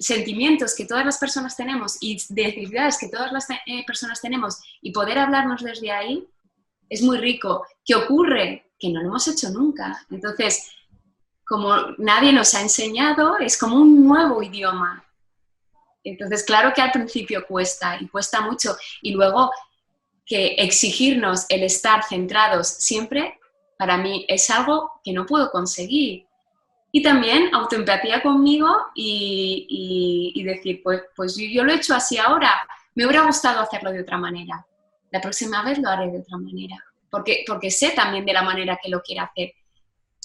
sentimientos que todas las personas tenemos y necesidades que todas las personas tenemos y poder hablarnos desde ahí es muy rico. ¿Qué ocurre? Que no lo hemos hecho nunca. Entonces, como nadie nos ha enseñado, es como un nuevo idioma. Entonces, claro que al principio cuesta y cuesta mucho. Y luego que exigirnos el estar centrados siempre, para mí es algo que no puedo conseguir. Y también autoempatía conmigo y decir, pues yo lo he hecho así ahora, me hubiera gustado hacerlo de otra manera. La próxima vez lo haré de otra manera, porque sé también de la manera que lo quiero hacer.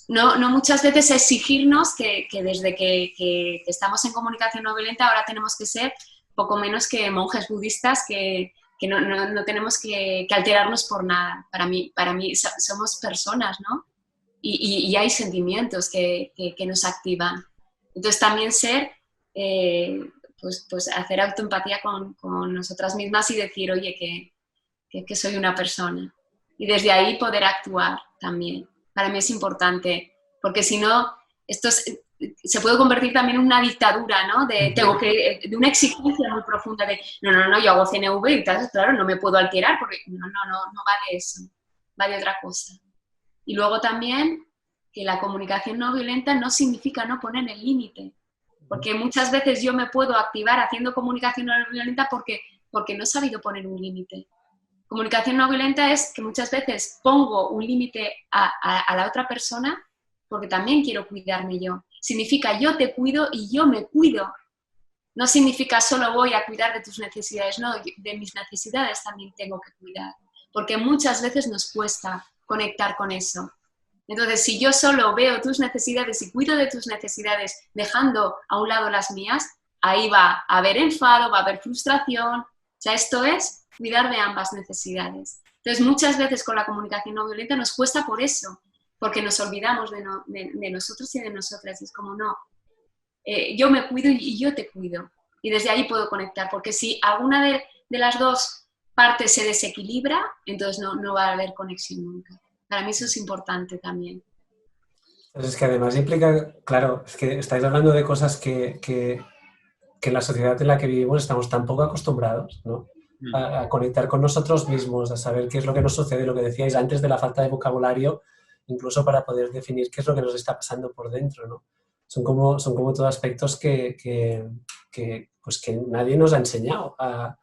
No muchas veces exigirnos que desde que estamos en comunicación no violenta ahora tenemos que ser poco menos que monjes budistas que no tenemos que alterarnos por nada. Para mí somos personas, ¿no? Y hay sentimientos que nos activan. Entonces también ser, pues hacer autoempatía con nosotras mismas y decir, oye, que soy una persona. Y desde ahí poder actuar también. Para mí es importante, porque si no, esto se puede convertir también en una dictadura, ¿no? De una exigencia muy profunda de, no, yo hago CNV y tal, claro, no me puedo alterar, porque no va de eso, va de otra cosa. Y luego también que la comunicación no violenta no significa no poner el límite, porque muchas veces yo me puedo activar haciendo comunicación no violenta porque no he sabido poner un límite. Comunicación no violenta es que muchas veces pongo un límite a la otra persona porque también quiero cuidarme yo. Significa yo te cuido y yo me cuido. No significa solo voy a cuidar de tus necesidades, no, de mis necesidades también tengo que cuidar, porque muchas veces nos cuesta conectar con eso. Entonces, si yo solo veo tus necesidades y cuido de tus necesidades dejando a un lado las mías, ahí va a haber enfado, va a haber frustración. O sea, esto es cuidar de ambas necesidades. Entonces, muchas veces con la comunicación no violenta nos cuesta por eso, porque nos olvidamos de nosotros y de nosotras. Es como, no, yo me cuido y yo te cuido. Y desde ahí puedo conectar, porque si alguna de las dos partes se desequilibra, entonces no va a haber conexión nunca. Para mí eso es importante también. Pues es que además implica, claro, es que estáis hablando de cosas que en la sociedad en la que vivimos estamos tan poco acostumbrados, ¿no? A conectar con nosotros mismos, a saber qué es lo que nos sucede, lo que decíais antes de la falta de vocabulario, incluso para poder definir qué es lo que nos está pasando por dentro, ¿no? Son como todos aspectos que nadie nos ha enseñado a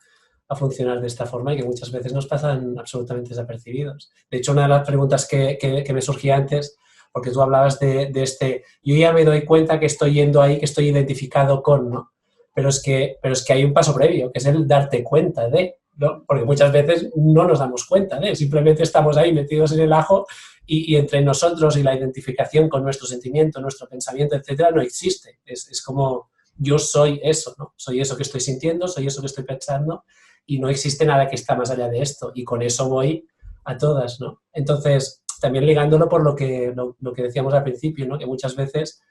funcionar de esta forma y que muchas veces nos pasan absolutamente desapercibidos. De hecho, una de las preguntas que me surgía antes, porque tú hablabas de yo ya me doy cuenta que estoy yendo ahí, que estoy identificado con, ¿no? Pero es que hay un paso previo, que es el darte cuenta de, ¿no? Porque muchas veces no nos damos cuenta de, simplemente estamos ahí metidos en el ajo y entre nosotros y la identificación con nuestro sentimiento, nuestro pensamiento, etcétera, no existe. Es como yo soy eso, ¿no? Soy eso que estoy sintiendo, soy eso que estoy pensando y no existe nada que está más allá de esto y con eso voy a todas, ¿no? Entonces, también ligándolo por lo que decíamos al principio, ¿no? Que muchas veces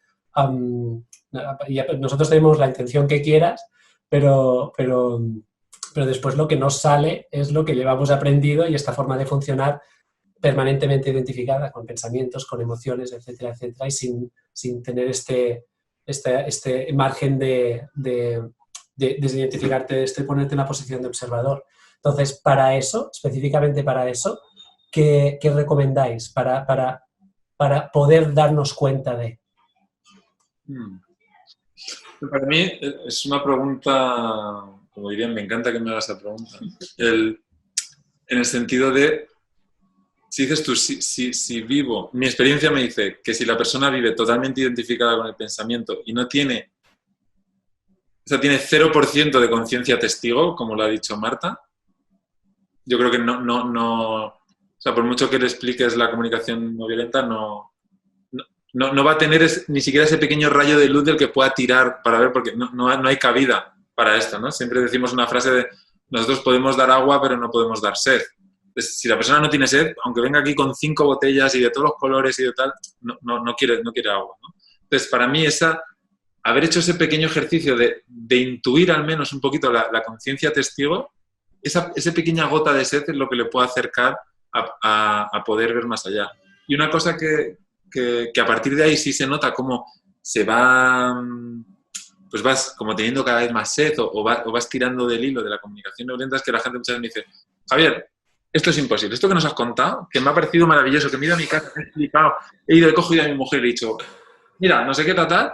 nosotros tenemos la intención que quieras, pero después lo que nos sale es lo que llevamos aprendido y esta forma de funcionar permanentemente identificada con pensamientos, con emociones, etcétera, etcétera, y sin tener este margen de desidentificarte, ponerte en la posición de observador. Entonces, para eso, específicamente para eso, ¿qué recomendáis para poder darnos cuenta de? Para mí es una pregunta, como dirían, me encanta que me hagas esa pregunta. En el sentido de, si dices tú, si vivo, mi experiencia me dice que si la persona vive totalmente identificada con el pensamiento y no tiene, o sea, tiene 0% de conciencia testigo, como lo ha dicho Marta, yo creo que no, o sea, por mucho que le expliques la comunicación no violenta, no va a tener ni siquiera ese pequeño rayo de luz del que pueda tirar para ver, porque no hay cabida para esto, ¿no? Siempre decimos una frase de, nosotros podemos dar agua, pero no podemos dar sed. Entonces, si la persona no tiene sed, aunque venga aquí con 5 botellas y de todos los colores y de tal, no quiere agua, ¿no? Entonces, para mí, haber hecho ese pequeño ejercicio de intuir al menos un poquito la conciencia testigo, esa pequeña gota de sed es lo que le puede acercar a poder ver más allá. Y una cosa que a partir de ahí sí se nota cómo se va, pues vas como teniendo cada vez más sed o vas tirando del hilo de la comunicación no violenta, es que la gente muchas veces me dice, Javier, esto es imposible, esto que nos has contado, que me ha parecido maravilloso, que me he ido a mi casa, me he flipado, he cogido a mi mujer y le he dicho, mira, no sé qué tal,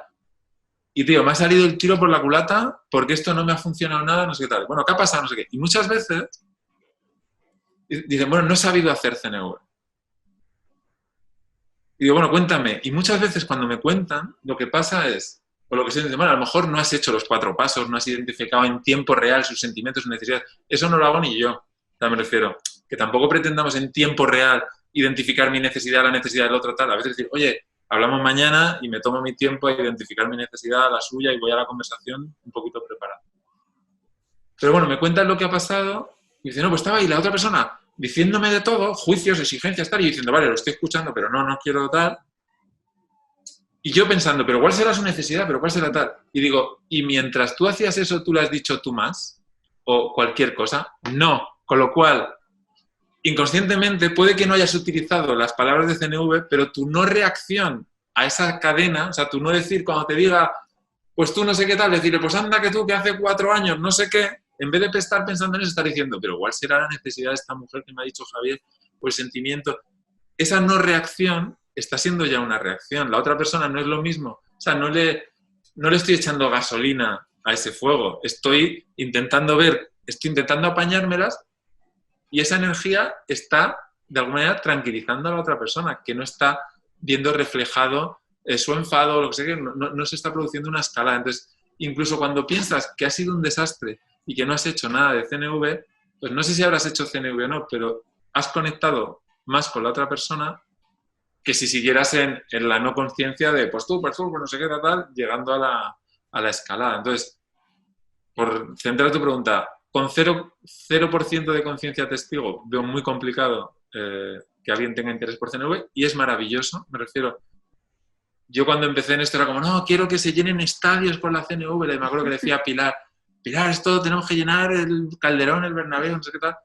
y tío, me ha salido el tiro por la culata porque esto no me ha funcionado nada, no sé qué tal. Bueno, ¿qué ha pasado? No sé qué. Y muchas veces dicen, bueno, no he sabido hacer CNV. Y digo, bueno, cuéntame. Y muchas veces cuando me cuentan, lo que pasa es, o lo que se dice, bueno, a lo mejor no has hecho los 4 pasos, no has identificado en tiempo real sus sentimientos, sus necesidades. Eso no lo hago ni yo. O sea, me refiero, que tampoco pretendamos en tiempo real identificar mi necesidad, la necesidad del otro, tal. A veces decir, oye, hablamos mañana y me tomo mi tiempo a identificar mi necesidad, la suya, y voy a la conversación un poquito preparado. Pero bueno, me cuentan lo que ha pasado y dicen, no, pues estaba ahí la otra persona diciéndome de todo, juicios, exigencias, tal, y diciendo, vale, lo estoy escuchando, pero no quiero tal. Y yo pensando, pero ¿cuál será su necesidad? ¿Pero cuál será tal? Y digo, ¿y mientras tú hacías eso, tú le has dicho tú más? ¿O cualquier cosa? No. Con lo cual, inconscientemente, puede que no hayas utilizado las palabras de CNV, pero tu no reacción a esa cadena, o sea, tu no decir cuando te diga, pues tú no sé qué tal, decirle, pues anda que tú, que hace 4 años, no sé qué, en vez de estar pensando en eso, estar diciendo, pero ¿cuál será la necesidad de esta mujer que me ha dicho Javier? O el sentimiento. Esa no reacción está siendo ya una reacción. La otra persona no es lo mismo. O sea, no le estoy echando gasolina a ese fuego. Estoy intentando apañármelas y esa energía está, de alguna manera, tranquilizando a la otra persona, que no está viendo reflejado su enfado o lo que sea, no se está produciendo una escalada. Entonces, incluso cuando piensas que ha sido un desastre y que no has hecho nada de CNV, pues no sé si habrás hecho CNV o no, pero has conectado más con la otra persona que si siguieras en la no conciencia de pues tú, pues no sé qué, tal, llegando a la escalada. Entonces, por centrar tu pregunta, con 0% de conciencia testigo veo muy complicado que alguien tenga interés por CNV y es maravilloso, me refiero. Yo cuando empecé en esto era como, no, quiero que se llenen estadios por la CNV, y me acuerdo que decía Pilar, esto tenemos que llenar el Calderón, el Bernabéu, no sé qué tal.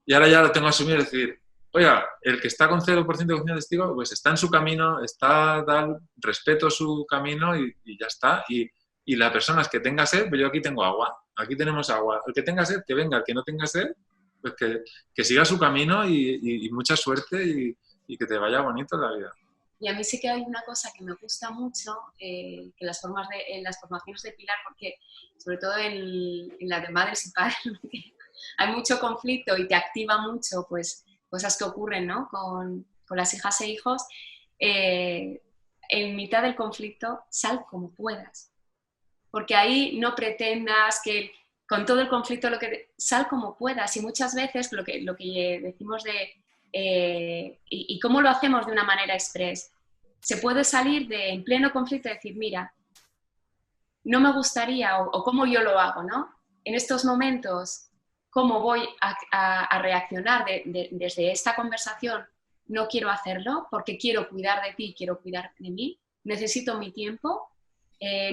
Y ahora ya lo tengo asumido, es decir, oiga, el que está con 0% de conciencia testigo, pues está en su camino, respeto su camino y ya está. Y las personas que tenga sed, pues yo aquí tengo agua, aquí tenemos agua. El que tenga sed, que venga, el que no tenga sed, pues que siga su camino y mucha suerte y que te vaya bonito la vida. Y a mí sí que hay una cosa que me gusta mucho, que en las formaciones de Pilar, porque sobre todo en la de madres y padres, hay mucho conflicto y te activa mucho, pues, cosas que ocurren, ¿no? con las hijas e hijos. En mitad del conflicto, sal como puedas. Porque ahí no pretendas que con todo el conflicto sal como puedas. Y muchas veces lo que decimos y cómo lo hacemos de una manera express. Se puede salir en pleno conflicto y decir, mira, no me gustaría, o cómo yo lo hago, ¿no? En estos momentos, cómo voy a reaccionar desde esta conversación, no quiero hacerlo porque quiero cuidar de ti, quiero cuidar de mí, necesito mi tiempo.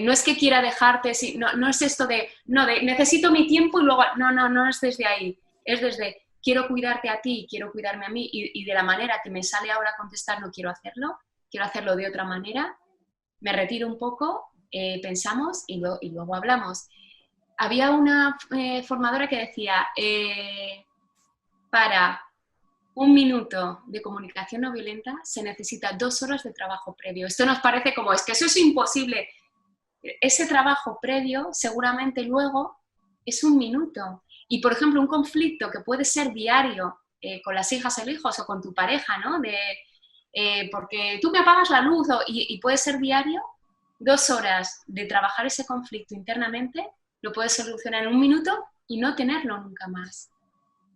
No es que quiera dejarte, no es esto de necesito mi tiempo y luego, no es desde ahí, es desde quiero cuidarte a ti, quiero cuidarme a mí y de la manera que me sale ahora contestar no quiero hacerlo de otra manera, me retiro un poco, pensamos y luego hablamos. Había una formadora que decía, para 1 minuto de comunicación no violenta se necesita 2 horas de trabajo previo. Esto nos parece como, es que eso es imposible. Ese trabajo previo seguramente luego es 1 minuto. Y, por ejemplo, un conflicto que puede ser diario con las hijas o hijos o con tu pareja, ¿no? Porque tú me apagas la luz y puede ser diario, 2 horas de trabajar ese conflicto internamente lo puedes solucionar en 1 minuto y no tenerlo nunca más.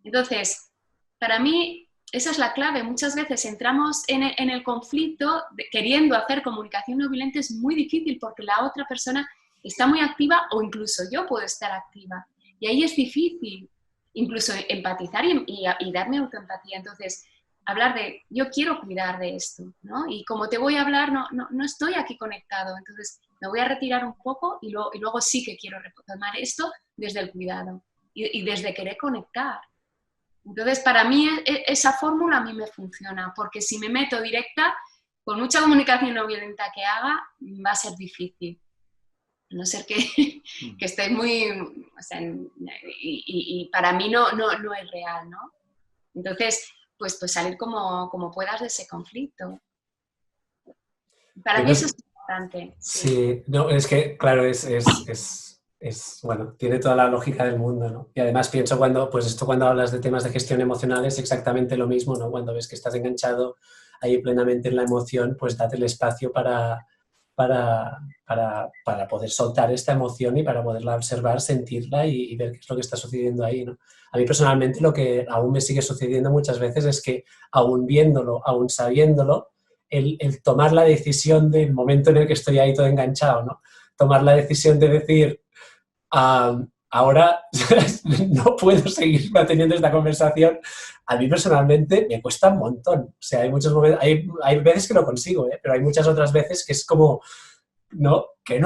Entonces, para mí, esa es la clave. Muchas veces entramos en el conflicto queriendo hacer comunicación no violenta, es muy difícil porque la otra persona está muy activa o incluso yo puedo estar activa. Y ahí es difícil incluso empatizar y darme autoempatía. Entonces, hablar de yo quiero cuidar de esto, ¿no? Y como te voy a hablar, no estoy aquí conectado. Entonces, me voy a retirar un poco y luego sí que quiero retomar esto desde el cuidado y desde querer conectar. Entonces, para mí esa fórmula a mí me funciona, porque si me meto directa, con mucha comunicación no violenta que haga, va a ser difícil. A no ser que esté muy... O sea, y para mí no es real, ¿no? Entonces, pues salir como puedas de ese conflicto. Para mí eso es importante. Sí, no, es que, claro, bueno, tiene toda la lógica del mundo, ¿no? Y además pienso cuando hablas de temas de gestión emocional es exactamente lo mismo, ¿no? Cuando ves que estás enganchado ahí plenamente en la emoción, pues date el espacio para poder soltar esta emoción y para poderla observar, sentirla y ver qué es lo que está sucediendo ahí, ¿no? A mí personalmente lo que aún me sigue sucediendo muchas veces es que aún viéndolo, aún sabiéndolo, el tomar la decisión del momento en el que estoy ahí todo enganchado, ¿no? Tomar la decisión de decir, ahora no puedo seguir manteniendo esta conversación, a mí personalmente me cuesta un montón. O sea, hay muchos momentos, hay veces que lo consigo, pero hay muchas otras veces que es como, no, que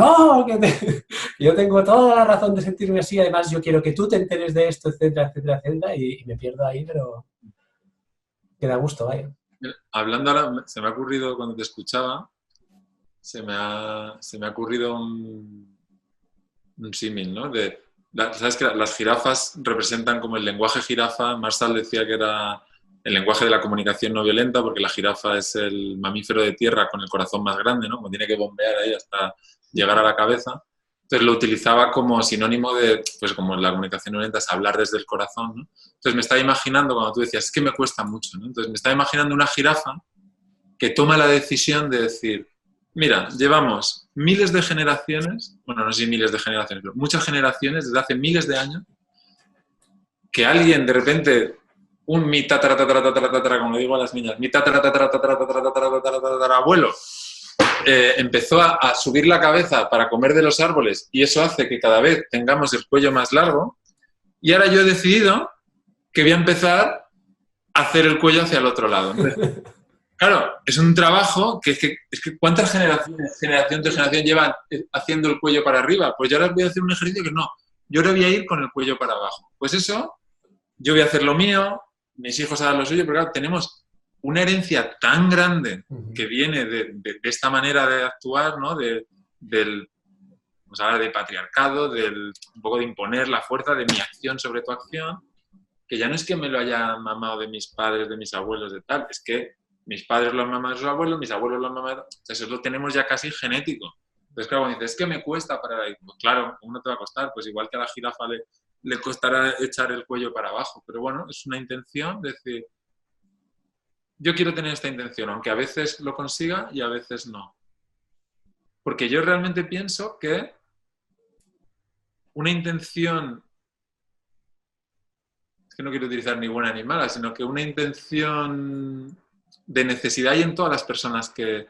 yo tengo toda la razón de sentirme así, además yo quiero que tú te enteres de esto, etcétera, etcétera, etcétera, y me pierdo ahí, pero que da gusto, vaya. Hablando ahora, se me ha ocurrido cuando te escuchaba, se me ha ocurrido un símil, ¿no? Sabes que las jirafas representan como el lenguaje jirafa. Marshall decía que era el lenguaje de la comunicación no violenta, porque la jirafa es el mamífero de tierra con el corazón más grande, ¿no? Como tiene que bombear ahí hasta llegar a la cabeza. Entonces lo utilizaba como sinónimo de, pues como la comunicación no violenta es hablar desde el corazón, ¿no? Entonces me estaba imaginando, cuando tú decías, es que me cuesta mucho, ¿no? Entonces me estaba imaginando una jirafa que toma la decisión de decir, mira, llevamos miles de generaciones, bueno, no sé si miles de generaciones, pero muchas generaciones, desde hace miles de años, que alguien de repente, mi tatara, como le digo a las niñas, mi tatarabuelo, empezó a subir la cabeza para comer de los árboles y eso hace que cada vez tengamos el cuello más largo y ahora yo he decidido que voy a empezar a hacer el cuello hacia el otro lado. Entonces, claro, es un trabajo que es que ¿cuántas generaciones, generación tras generación, llevan haciendo el cuello para arriba? Pues yo ahora voy a hacer un ejercicio que no, yo ahora voy a ir con el cuello para abajo. Pues eso, yo voy a hacer lo mío, mis hijos harán lo suyo, pero claro, tenemos una herencia tan grande que viene de esta manera de actuar, ¿no? Vamos a hablar de patriarcado, un poco de imponer la fuerza de mi acción sobre tu acción, que ya no es que me lo haya mamado de mis padres, de mis abuelos, de tal, es que mis padres lo han mamado de sus abuelos, mis abuelos lo han mamado, eso lo tenemos ya casi genético. Entonces, claro, cuando dices, es que me cuesta parar ahí, pues claro, ¿cómo no te va a costar? Pues igual que a la jirafa le costará echar el cuello para abajo, pero bueno, es una intención, decir, yo quiero tener esta intención, aunque a veces lo consiga y a veces no. Porque yo realmente pienso que una intención, es que no quiero utilizar ni buena ni mala, sino que una intención de necesidad hay en todas las personas que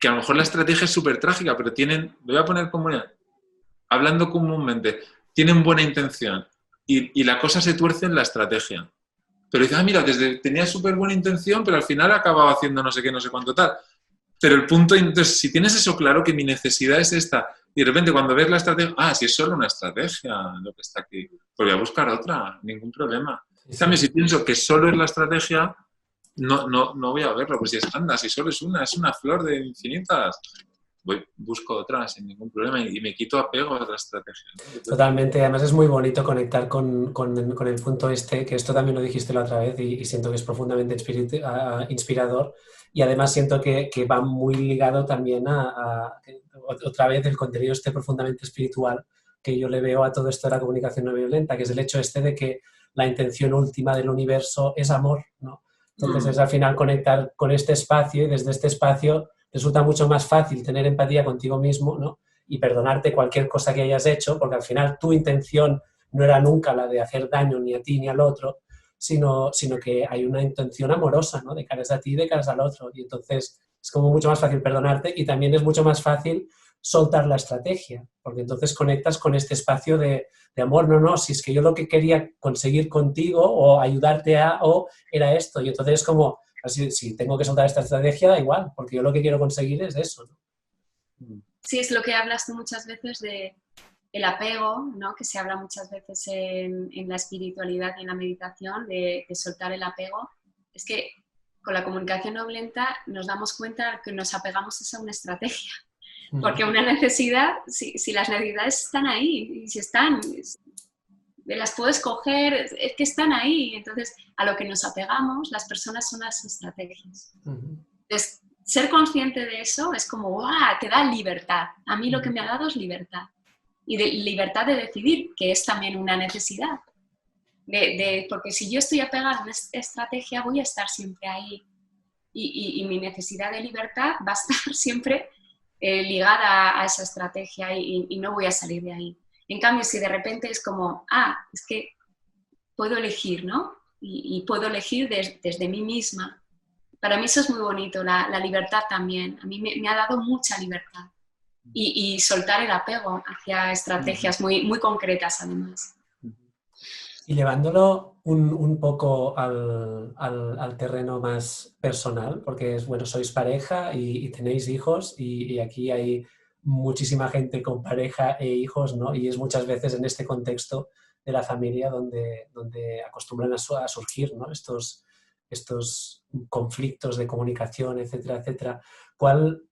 a lo mejor la estrategia es súper trágica, pero tienen, lo voy a poner como hablando comúnmente, tienen buena intención y la cosa se tuerce en la estrategia. Pero dices, mira, tenía súper buena intención, pero al final acababa haciendo no sé qué, no sé cuánto tal. Pero el punto, entonces, si tienes eso claro, que mi necesidad es esta, y de repente cuando ves la estrategia, si es solo una estrategia lo que está aquí, pues voy a buscar otra, ningún problema. En cambio, si pienso que solo es la estrategia, no voy a verlo, pues si si solo es una flor de infinitas, busco otra sin ningún problema y me quito apego a la estrategia, ¿no? Totalmente, además es muy bonito conectar con el punto que esto también lo dijiste la otra vez y siento que es profundamente inspirador y además siento que va muy ligado también a otra vez el contenido profundamente espiritual que yo le veo a todo esto de la comunicación no violenta, que es el hecho de que la intención última del universo es amor, ¿no? Entonces es al final conectar con este espacio y desde este espacio resulta mucho más fácil tener empatía contigo mismo, ¿no? Y perdonarte cualquier cosa que hayas hecho, porque al final tu intención no era nunca la de hacer daño ni a ti ni al otro, sino que hay una intención amorosa, ¿no? De caras a ti y de caras al otro. Y entonces es como mucho más fácil perdonarte y también es mucho más fácil soltar la estrategia, porque entonces conectas con este espacio de amor, no, si es que yo lo que quería conseguir contigo o ayudarte o era esto, y entonces es como, si tengo que soltar esta estrategia, da igual, porque yo lo que quiero conseguir es eso, ¿no? Sí, es lo que hablas tú muchas veces de el apego, ¿no? Que se habla muchas veces en la espiritualidad y en la meditación, de soltar el apego. Es que con la comunicación no violenta nos damos cuenta que nos apegamos a una estrategia. Porque una necesidad, si las necesidades están ahí, y si están, las puedes coger, es que están ahí. Entonces, a lo que nos apegamos, las personas son las estrategias. Entonces, ser consciente de eso es como, ¡guau!, te da libertad. A mí lo que me ha dado es libertad. Y libertad de decidir, que es también una necesidad. Porque si yo estoy apegada a una estrategia, voy a estar siempre ahí y mi necesidad de libertad va a estar siempre ligada a esa estrategia y no voy a salir de ahí. En cambio, si de repente es como, es que puedo elegir, ¿no? Y puedo elegir desde mí misma. Para mí eso es muy bonito, la libertad también. A mí me ha dado mucha libertad. Y soltar el apego hacia estrategias muy, muy concretas, además. Y llevándolo un poco al terreno más personal, porque bueno, sois pareja y tenéis hijos y aquí hay muchísima gente con pareja e hijos, ¿no? Y es muchas veces en este contexto de la familia donde acostumbran a surgir, ¿no? Estos conflictos de comunicación, etcétera, etcétera. ¿Cuál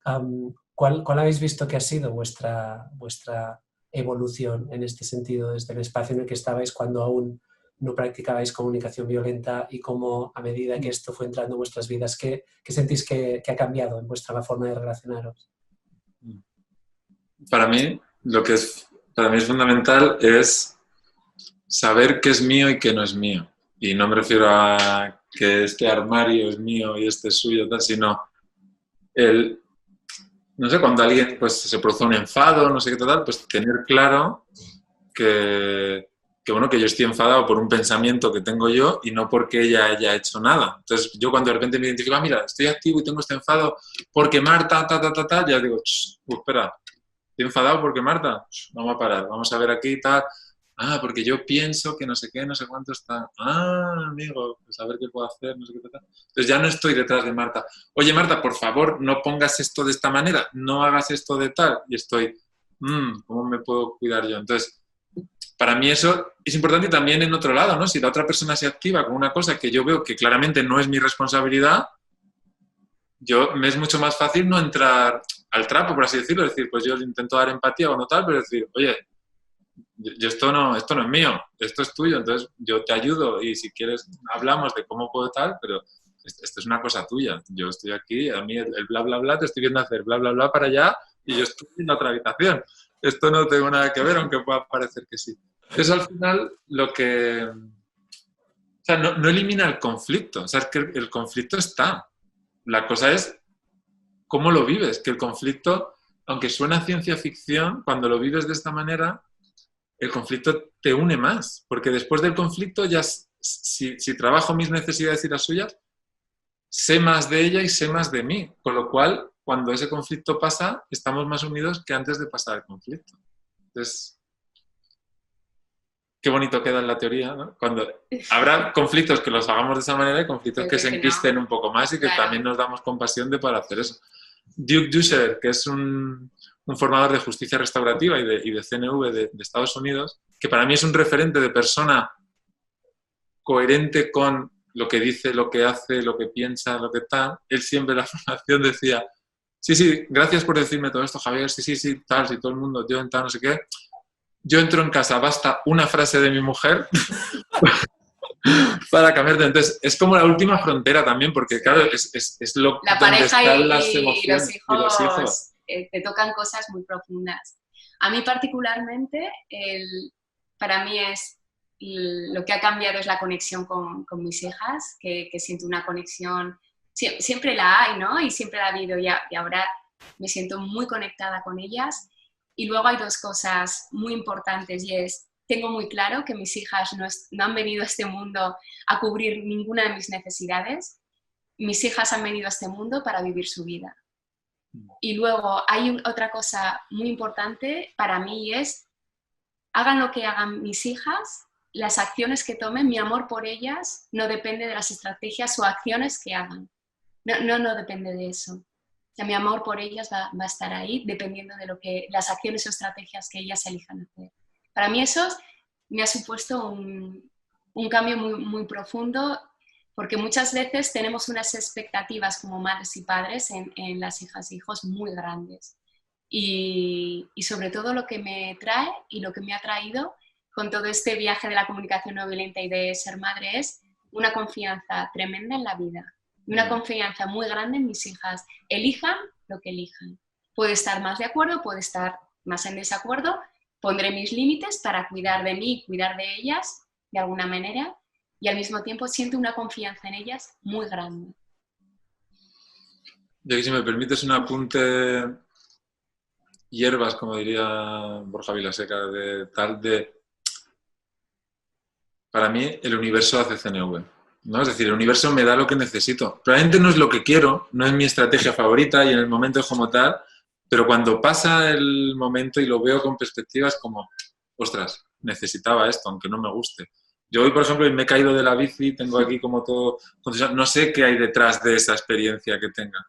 habéis visto que ha sido vuestra evolución en este sentido, desde el espacio en el que estabais cuando aún no practicabais comunicación violenta y cómo a medida que esto fue entrando en vuestras vidas, qué sentís que ha cambiado en vuestra forma de relacionaros? Para mí, para mí es fundamental es saber qué es mío y qué no es mío. Y no me refiero a que este armario es mío y este es suyo, tal, sino no sé, cuando alguien pues, se produce un enfado, no sé qué tal, pues tener claro que yo estoy enfadado por un pensamiento que tengo yo y no porque ella haya hecho nada. Entonces, yo cuando de repente me identifico, mira, estoy activo y tengo este enfado porque Marta, ya digo, espera, estoy enfadado porque Marta, vamos a parar, vamos a ver aquí y tal. Porque yo pienso que no sé qué, no sé cuánto está. Amigo, pues a ver qué puedo hacer, no sé qué tal. Entonces ya no estoy detrás de Marta. Oye, Marta, por favor, no pongas esto de esta manera, no hagas esto de tal. Y estoy, ¿cómo me puedo cuidar yo? Entonces, para mí eso es importante también en otro lado, ¿no? Si la otra persona se activa con una cosa que yo veo que claramente no es mi responsabilidad, me es mucho más fácil no entrar al trapo, por así decirlo. Es decir, pues yo intento dar empatía o no tal, pero decir, oye, esto no es mío, esto es tuyo, entonces yo te ayudo y si quieres hablamos de cómo puedo tal, pero esto es una cosa tuya. Yo estoy aquí, a mí el bla, bla, bla, te estoy viendo hacer bla, bla, bla para allá y yo estoy en otra habitación. Esto no tengo nada que ver, aunque pueda parecer que sí. Eso al final lo que... O sea, no elimina el conflicto, o sea, es que el conflicto está. La cosa es cómo lo vives, que el conflicto, aunque suena ciencia ficción, cuando lo vives de esta manera, el conflicto te une más, porque después del conflicto ya, si trabajo mis necesidades y las suyas, sé más de ella y sé más de mí, con lo cual, cuando ese conflicto pasa, estamos más unidos que antes de pasar el conflicto. Entonces, qué bonito queda en la teoría, ¿no? Cuando habrá conflictos que los hagamos de esa manera y conflictos que se enquisten un poco más y que también nos damos compasión para hacer eso. Duke Dusher, que es un formador de justicia restaurativa y de CNV de Estados Unidos, que para mí es un referente de persona coherente con lo que dice, lo que hace, lo que piensa, lo que tal. Él siempre en la formación decía, sí, gracias por decirme todo esto, Javier, sí, tal, si todo el mundo, yo en tal, no sé qué. Yo entro en casa, basta una frase de mi mujer para cambiarte. Entonces, es como la última frontera también, porque claro, es lo la donde pareja están las emociones y los hijos. Te tocan cosas muy profundas. A mí particularmente, para mí lo que ha cambiado es la conexión con mis hijas, que siento una conexión, siempre la hay, ¿no? Y siempre la ha habido y ahora me siento muy conectada con ellas. Y luego hay dos cosas muy importantes y tengo muy claro que mis hijas no han venido a este mundo a cubrir ninguna de mis necesidades. Mis hijas han venido a este mundo para vivir su vida. Y luego hay otra cosa muy importante para mí es, hagan lo que hagan mis hijas, las acciones que tomen, mi amor por ellas no depende de las estrategias o acciones que hagan. No depende de eso. O sea, mi amor por ellas va a estar ahí dependiendo de las acciones o estrategias que ellas elijan hacer. Para mí eso me ha supuesto un cambio muy, muy profundo, porque muchas veces tenemos unas expectativas como madres y padres en las hijas e hijos muy grandes. Y sobre todo lo que me trae y lo que me ha traído con todo este viaje de la comunicación no violenta y de ser madre es una confianza tremenda en la vida. Una confianza muy grande en mis hijas. Elijan lo que elijan. Puedo estar más de acuerdo, puedo estar más en desacuerdo. Pondré mis límites para cuidar de mí y cuidar de ellas de alguna manera. Y al mismo tiempo siento una confianza en ellas muy grande. Yo aquí, si me permites un apunte, hierbas, como diría Borja Vilaseca, para mí el universo hace CNV, ¿no? Es decir, el universo me da lo que necesito. Probablemente no es lo que quiero, no es mi estrategia favorita y en el momento es como tal, pero cuando pasa el momento y lo veo con perspectiva es como, ostras, necesitaba esto, aunque no me guste. Yo hoy, por ejemplo, me he caído de la bici, tengo aquí como todo, no sé qué hay detrás de esa experiencia que tenga.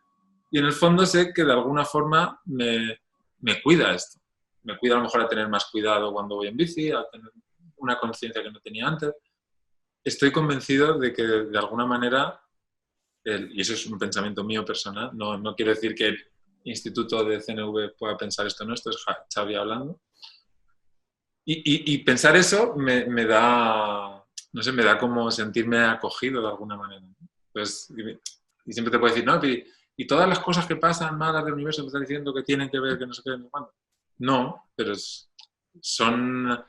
Y en el fondo sé que de alguna forma me cuida esto. Me cuida a lo mejor a tener más cuidado cuando voy en bici, a tener una conciencia que no tenía antes. Estoy convencido de que de alguna manera, y eso es un pensamiento mío personal, no quiero decir que el instituto de CNV pueda pensar esto, no, esto es Xavi hablando. Y pensar eso me da, no sé, me da como sentirme acogido de alguna manera. Pues, y siempre te puedo decir, no, y todas las cosas que pasan malas del universo me están diciendo que tienen que ver, que no sé qué, no cuándo. No, pero son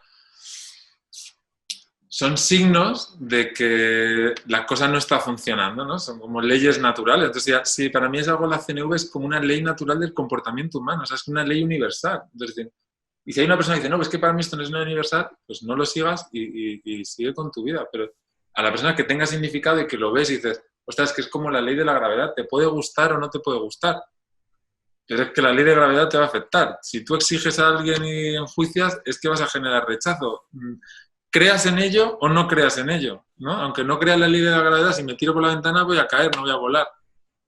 signos de que la cosa no está funcionando, ¿no? Son como leyes naturales. Entonces, sí, para mí es algo, la CNV es como una ley natural del comportamiento humano, o sea, es una ley universal. Entonces, y si hay una persona que dice, no, pues que para mí esto no es una universal, pues no lo sigas y sigue con tu vida. Pero a la persona que tenga significado y que lo ves y dices, ostras, es que es como la ley de la gravedad, te puede gustar o no te puede gustar. Pero es que la ley de gravedad te va a afectar. Si tú exiges a alguien y enjuicias, es que vas a generar rechazo. Creas en ello o no creas en ello, ¿no? Aunque no creas la ley de la gravedad, si me tiro por la ventana voy a caer, no voy a volar.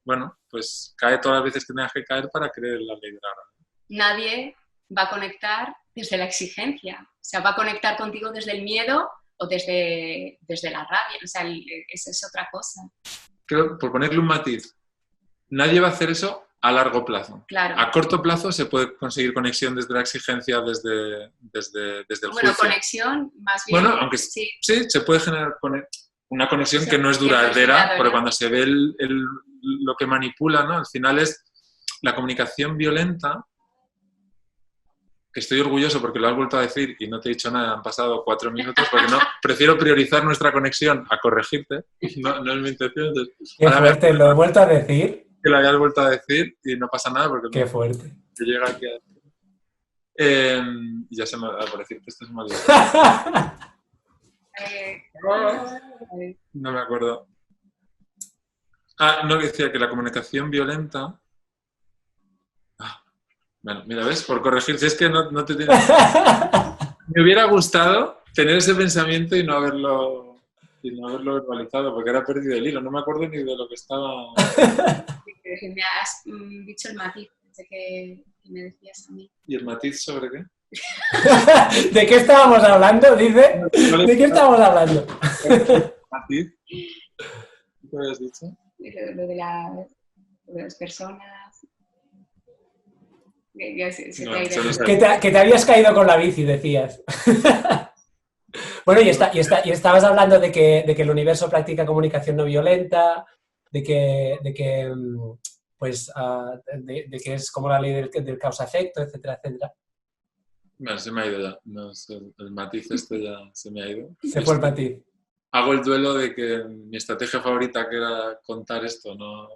Bueno, pues cae todas las veces que tengas que caer para creer en la ley de la gravedad. Nadie va a conectar desde la exigencia, o sea, va a conectar contigo desde el miedo o desde la rabia, o sea, esa es otra cosa. Creo, por ponerle un matiz, nadie va a hacer eso a largo plazo. Claro. A corto plazo se puede conseguir conexión desde la exigencia, desde el juicio. Bueno, conexión, más bien. Bueno, aunque sí se puede generar una conexión que no es duradera, porque cuando se ve lo que manipula, ¿no? Al final es la comunicación violenta, que estoy orgulloso porque lo has vuelto a decir y no te he dicho nada, han pasado 4 minutos, porque no, prefiero priorizar nuestra conexión a corregirte, no es mi intención. Entonces, qué fuerte, lo he vuelto a decir. Que lo hayas vuelto a decir y no pasa nada porque qué fuerte. Te llega aquí a... ya se me va por decirte, esto es mal. No me acuerdo. No, decía que la comunicación violenta... Bueno, mira, ¿ves? Por corregir, si es que no te tienes... Me hubiera gustado tener ese pensamiento y no haberlo verbalizado, porque era perdido el hilo. No me acuerdo ni de lo que estaba... Me has dicho el matiz de que me decías a mí. ¿Y el matiz sobre qué? ¿De qué estábamos hablando? Dice. ¿De qué estábamos hablando? ¿Matiz? ¿Qué habías dicho? Lo de las personas. Que te habías caído con la bici, decías. Bueno, y estabas hablando de que el universo practica comunicación no violenta, de que es como la ley del causa-efecto, etcétera, etcétera. Bueno, se me ha ido ya. No sé, el matiz ya se me ha ido. Se fue el matiz. Hago el duelo de que mi estrategia favorita, que era contar esto, no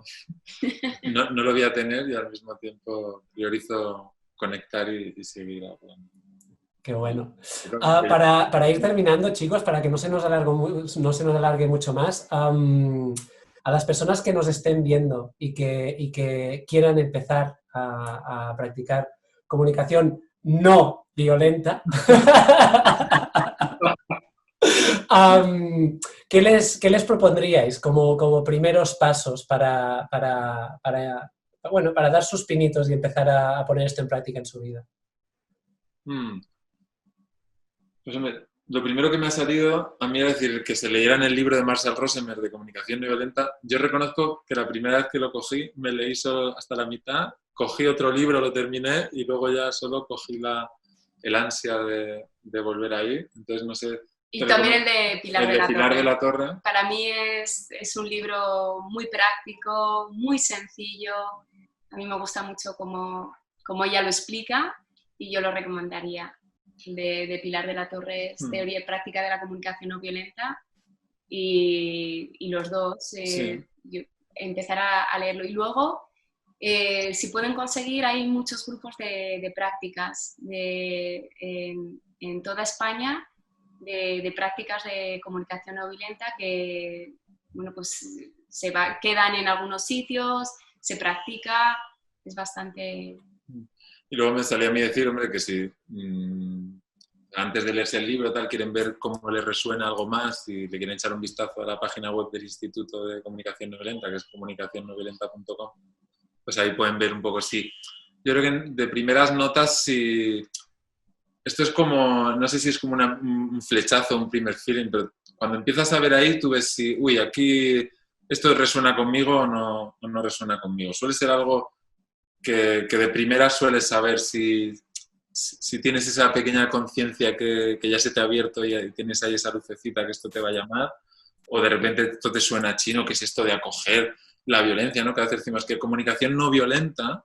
lo voy a tener y al mismo tiempo priorizo conectar y seguir hablando. Qué bueno. Para ir terminando, chicos, para que no se nos alargue mucho más, a las personas que nos estén viendo y que quieran empezar a practicar comunicación no violenta, ¿qué les propondríais como primeros pasos para dar sus pinitos y empezar a poner esto en práctica en su vida? Pues hombre, lo primero que me ha salido a mí era decir que se leyeran el libro de Marshall Rosenberg de comunicación no violenta. Yo reconozco que la primera vez que lo cogí me leí solo hasta la mitad, cogí otro libro, lo terminé y luego ya solo cogí el ansia de volver a ir. Entonces no sé. Y también el de Pilar de la Torre. Para mí es un libro muy práctico, muy sencillo. A mí me gusta mucho como ella lo explica y yo lo recomendaría. De Pilar de la Torre es Teoría y Práctica de la Comunicación No Violenta y los dos empezar a leerlo. Y luego Si pueden conseguir, hay muchos grupos de prácticas en toda España de prácticas de comunicación no violenta que, bueno, pues quedan en algunos sitios, se practica, es bastante... Y luego me salía a mí decir, hombre, que si antes de leerse el libro tal quieren ver cómo les resuena algo más y le quieren echar un vistazo a la página web del Instituto de Comunicación No Violenta, que es comunicacionnoviolenta.com, pues ahí pueden ver un poco, sí. Yo creo que de primeras notas, si... Esto es como, no sé si es como un flechazo, un primer feeling, pero cuando empiezas a ver ahí, tú ves si, uy, aquí esto resuena conmigo o no resuena conmigo. Suele ser algo que de primera sueles saber si tienes esa pequeña conciencia que ya se te ha abierto y tienes ahí esa lucecita que esto te va a llamar, o de repente esto te suena chino, que es esto de acoger la violencia, ¿no? Que a veces decimos que comunicación no violenta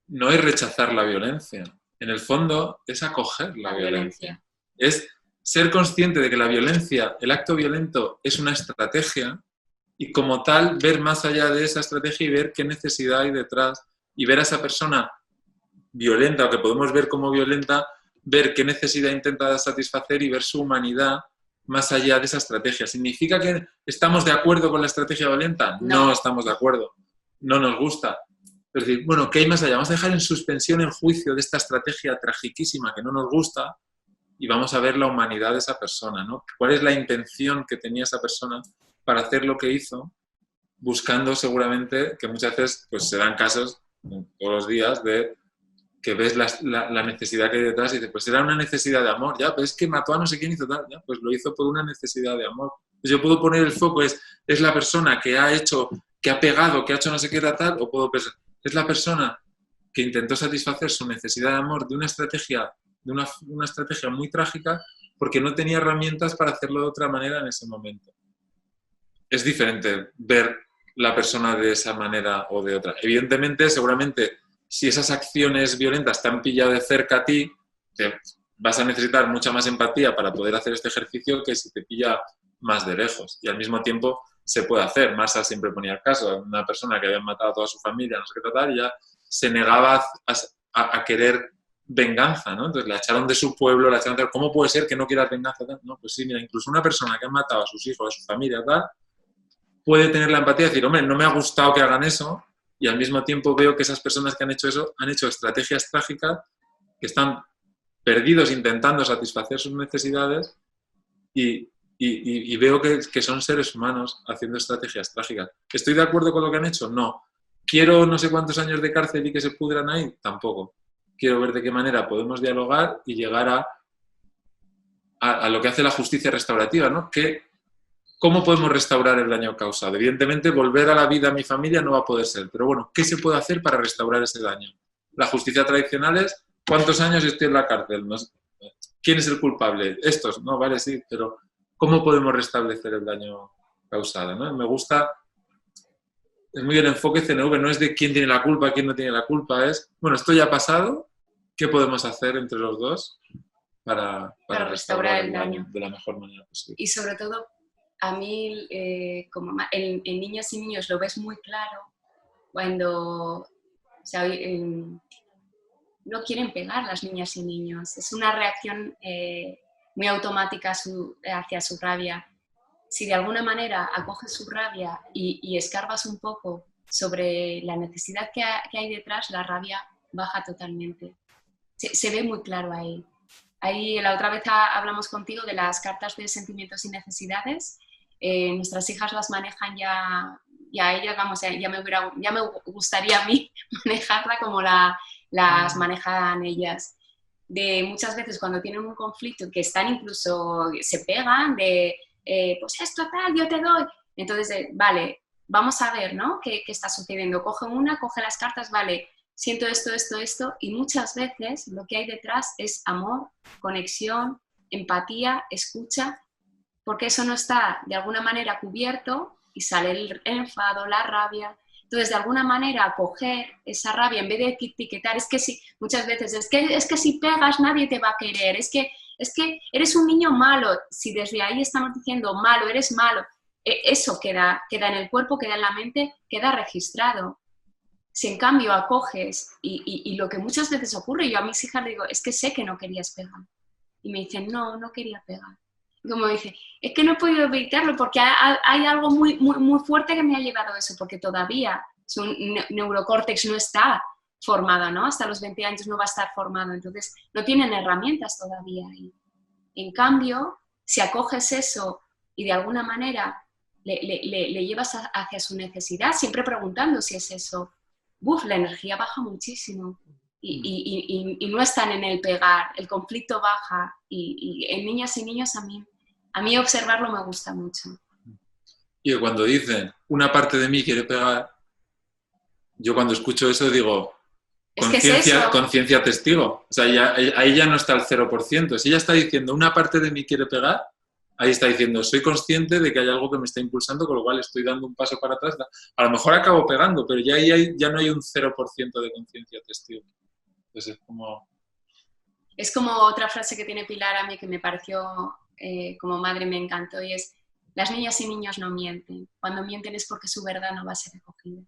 no es rechazar la violencia. En el fondo es acoger la violencia. Es ser consciente de que la violencia, el acto violento, es una estrategia y como tal ver más allá de esa estrategia y ver qué necesidad hay detrás y ver a esa persona violenta o que podemos ver como violenta, ver qué necesidad intenta satisfacer y ver su humanidad más allá de esa estrategia. ¿Significa que estamos de acuerdo con la estrategia violenta? No estamos de acuerdo. No nos gusta. Es decir, bueno, ¿qué hay más allá? Vamos a dejar en suspensión el juicio de esta estrategia tragiquísima que no nos gusta y vamos a ver la humanidad de esa persona, ¿no? ¿Cuál es la intención que tenía esa persona para hacer lo que hizo? Buscando seguramente, que muchas veces pues, se dan casos todos los días de que ves la necesidad que hay detrás y dices, pues era una necesidad de amor, ya, pero es que mató a no sé quién hizo tal, ya, pues lo hizo por una necesidad de amor. Entonces yo puedo poner el foco, es la persona que ha hecho, que ha pegado, que ha hecho no sé qué tal, o puedo pensar, es la persona que intentó satisfacer su necesidad de amor de una estrategia muy trágica porque no tenía herramientas para hacerlo de otra manera en ese momento. Es diferente ver la persona de esa manera o de otra. Evidentemente, seguramente, si esas acciones violentas te han pillado de cerca a ti, te vas a necesitar mucha más empatía para poder hacer este ejercicio que si te pilla más de lejos. Y al mismo tiempo se puede hacer. Marshall siempre ponía el caso de una persona que había matado a toda su familia, no sé qué tratar, y ya se negaba a querer venganza, ¿no? Entonces la echaron de su pueblo, la echaron de... ¿Cómo puede ser que no quieras venganza? No, pues sí, mira, incluso una persona que ha matado a sus hijos, a su familia, tal, puede tener la empatía de decir, hombre, no me ha gustado que hagan eso, y al mismo tiempo veo que esas personas que han hecho eso han hecho estrategias trágicas que están perdidos intentando satisfacer sus necesidades y veo que son seres humanos haciendo estrategias trágicas. ¿Estoy de acuerdo con lo que han hecho? No. ¿Quiero no sé cuántos años de cárcel y que se pudran ahí? Tampoco. Quiero ver de qué manera podemos dialogar y llegar a lo que hace la justicia restaurativa, ¿no? ¿Cómo podemos restaurar el daño causado? Evidentemente, volver a la vida a mi familia no va a poder ser, pero bueno, ¿qué se puede hacer para restaurar ese daño? La justicia tradicional es, ¿cuántos años estoy en la cárcel? No sé. ¿Quién es el culpable? Estos, no, vale, sí, pero ¿cómo podemos restablecer el daño causado? ¿No? Me gusta, es muy el enfoque CNV, no es de quién tiene la culpa, quién no tiene la culpa, es, bueno, esto ya ha pasado, ¿qué podemos hacer entre los dos para restaurar el daño de la mejor manera posible? Y sobre todo, a mí, como en niñas y niños lo ves muy claro cuando no quieren pegar las niñas y niños. Es una reacción muy automática hacia su rabia. Si de alguna manera acoges su rabia y escarbas un poco sobre la necesidad que hay detrás, la rabia baja totalmente. Se ve muy claro ahí. Ahí la otra vez hablamos contigo de las cartas de sentimientos y necesidades. Nuestras hijas las manejan ya ellas, vamos, ya me gustaría a mí manejarla como las manejan ellas. De muchas veces cuando tienen un conflicto que están incluso, se pegan de, pues esto tal, yo te doy. Entonces, vale, vamos a ver, ¿no? ¿Qué está sucediendo? Coge las cartas, vale, siento esto, y muchas veces lo que hay detrás es amor, conexión, empatía, escucha, porque eso no está de alguna manera cubierto y sale el enfado, la rabia. Entonces, de alguna manera, acoger esa rabia en vez de etiquetar, muchas veces es que si pegas nadie te va a querer, es que eres un niño malo. Si desde ahí estamos diciendo malo, eres malo, eso queda en el cuerpo, queda en la mente, queda registrado. Si en cambio acoges, y lo que muchas veces ocurre, yo a mis hijas le digo, es que sé que no querías pegar. Y me dicen, no quería pegar. Y como dice, es que no he podido evitarlo porque hay algo muy, muy, muy fuerte que me ha llevado a eso, porque todavía su neurocórtex no está formado, ¿no? Hasta los 20 años no va a estar formado, entonces no tienen herramientas todavía. Y en cambio, si acoges eso y de alguna manera le llevas hacia su necesidad, siempre preguntando si es eso, la energía baja muchísimo y no están en el pegar, el conflicto baja y en niñas y niños a mí observarlo me gusta mucho. Y cuando dicen, una parte de mí quiere pegar, yo cuando escucho eso digo, conciencia testigo. O sea, ahí ya no está el 0%. Si ella está diciendo, una parte de mí quiere pegar, ahí está diciendo, soy consciente de que hay algo que me está impulsando, con lo cual estoy dando un paso para atrás. A lo mejor acabo pegando, pero ya no hay un 0% de conciencia testigo. Entonces es como otra frase que tiene Pilar a mí que me pareció, como madre me encantó, y es, las niñas y niños no mienten. Cuando mienten es porque su verdad no va a ser acogida.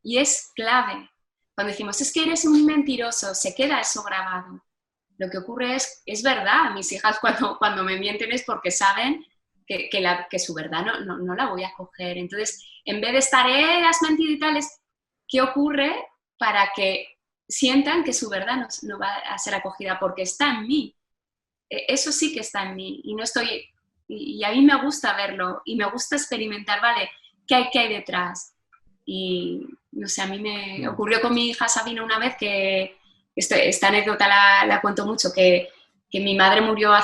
Y es clave. Cuando decimos, es que eres un mentiroso, se queda eso grabado. Lo que ocurre es verdad. Mis hijas cuando me mienten es porque saben que su verdad no la voy a coger. Entonces, en vez de estar, has mentido y tal, ¿qué ocurre para que sientan que su verdad no va a ser acogida? Porque está en mí. Eso sí que está en mí. Y a mí me gusta verlo y me gusta experimentar, ¿vale? ¿Qué hay detrás? Y no sé, a mí me ocurrió con mi hija Sabina una vez que esta anécdota la cuento mucho, que mi madre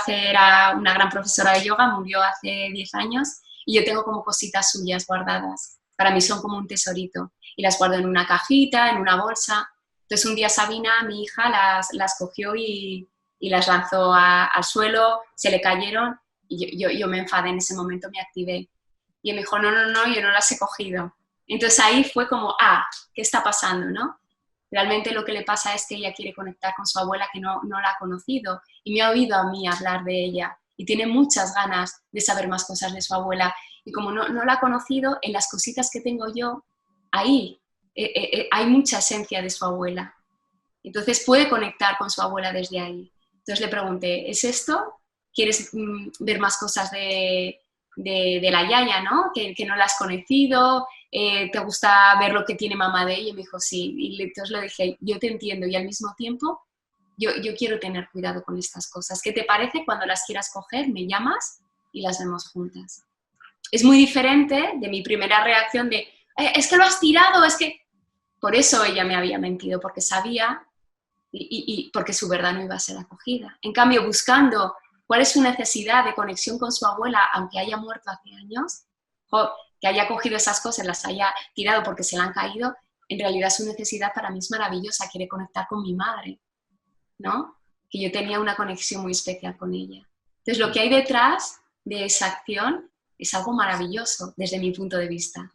era una gran profesora de yoga, murió hace 10 años y yo tengo como cositas suyas guardadas. Para mí son como un tesorito y las guardo en una cajita, en una bolsa. Entonces un día Sabina, mi hija, las cogió y las lanzó al suelo, se le cayeron y yo me enfadé en ese momento, me activé. Y me dijo, no, yo no las he cogido. Entonces ahí fue como, ¿qué está pasando, no? Realmente lo que le pasa es que ella quiere conectar con su abuela que no la ha conocido y me ha oído a mí hablar de ella y tiene muchas ganas de saber más cosas de su abuela. Y como no la ha conocido, en las cositas que tengo yo, ahí hay mucha esencia de su abuela. Entonces puede conectar con su abuela desde ahí. Entonces le pregunté, ¿es esto? ¿Quieres ver más cosas de la yaya, ¿no? Que no la has conocido, ¿te gusta ver lo que tiene mamá de ella? Y me dijo, sí. Y entonces le dije, yo te entiendo y al mismo tiempo yo quiero tener cuidado con estas cosas. ¿Qué te parece? Cuando las quieras coger, me llamas y las vemos juntas. Es muy diferente de mi primera reacción de, es que lo has tirado, es que... Por eso ella me había mentido, porque sabía y porque su verdad no iba a ser acogida. En cambio, buscando cuál es su necesidad de conexión con su abuela, aunque haya muerto hace años, que haya cogido esas cosas, las haya tirado porque se le han caído, en realidad su necesidad para mí es maravillosa, quiere conectar con mi madre, ¿no? Que yo tenía una conexión muy especial con ella. Entonces, lo que hay detrás de esa acción es algo maravilloso desde mi punto de vista.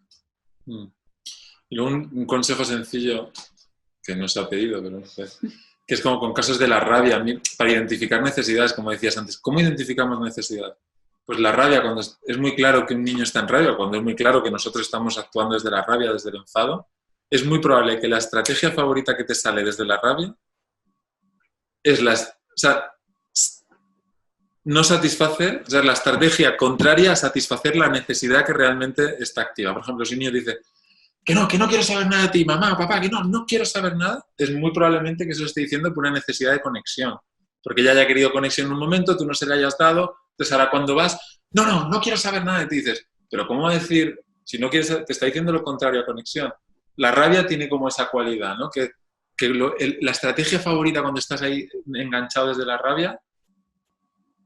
Y luego un consejo sencillo que no se ha pedido, pero no sé, que es como con casos de la rabia, para identificar necesidades, como decías antes. ¿Cómo identificamos necesidad? Pues la rabia, cuando es muy claro que un niño está en rabia, cuando es muy claro que nosotros estamos actuando desde la rabia, desde el enfado, es muy probable que la estrategia favorita que te sale desde la rabia es no satisfacer, o sea, la estrategia contraria a satisfacer la necesidad que realmente está activa. Por ejemplo, si un niño dice que no quiero saber nada de ti, mamá, papá, que no quiero saber nada, es muy probablemente que eso esté diciendo por una necesidad de conexión. Porque ella haya querido conexión en un momento, tú no se le hayas dado, entonces ahora cuando vas, no quiero saber nada de ti, dices, pero ¿cómo decir, si no quieres, te está diciendo lo contrario a conexión? La rabia tiene como esa cualidad, ¿no? Que la estrategia favorita cuando estás ahí enganchado desde la rabia,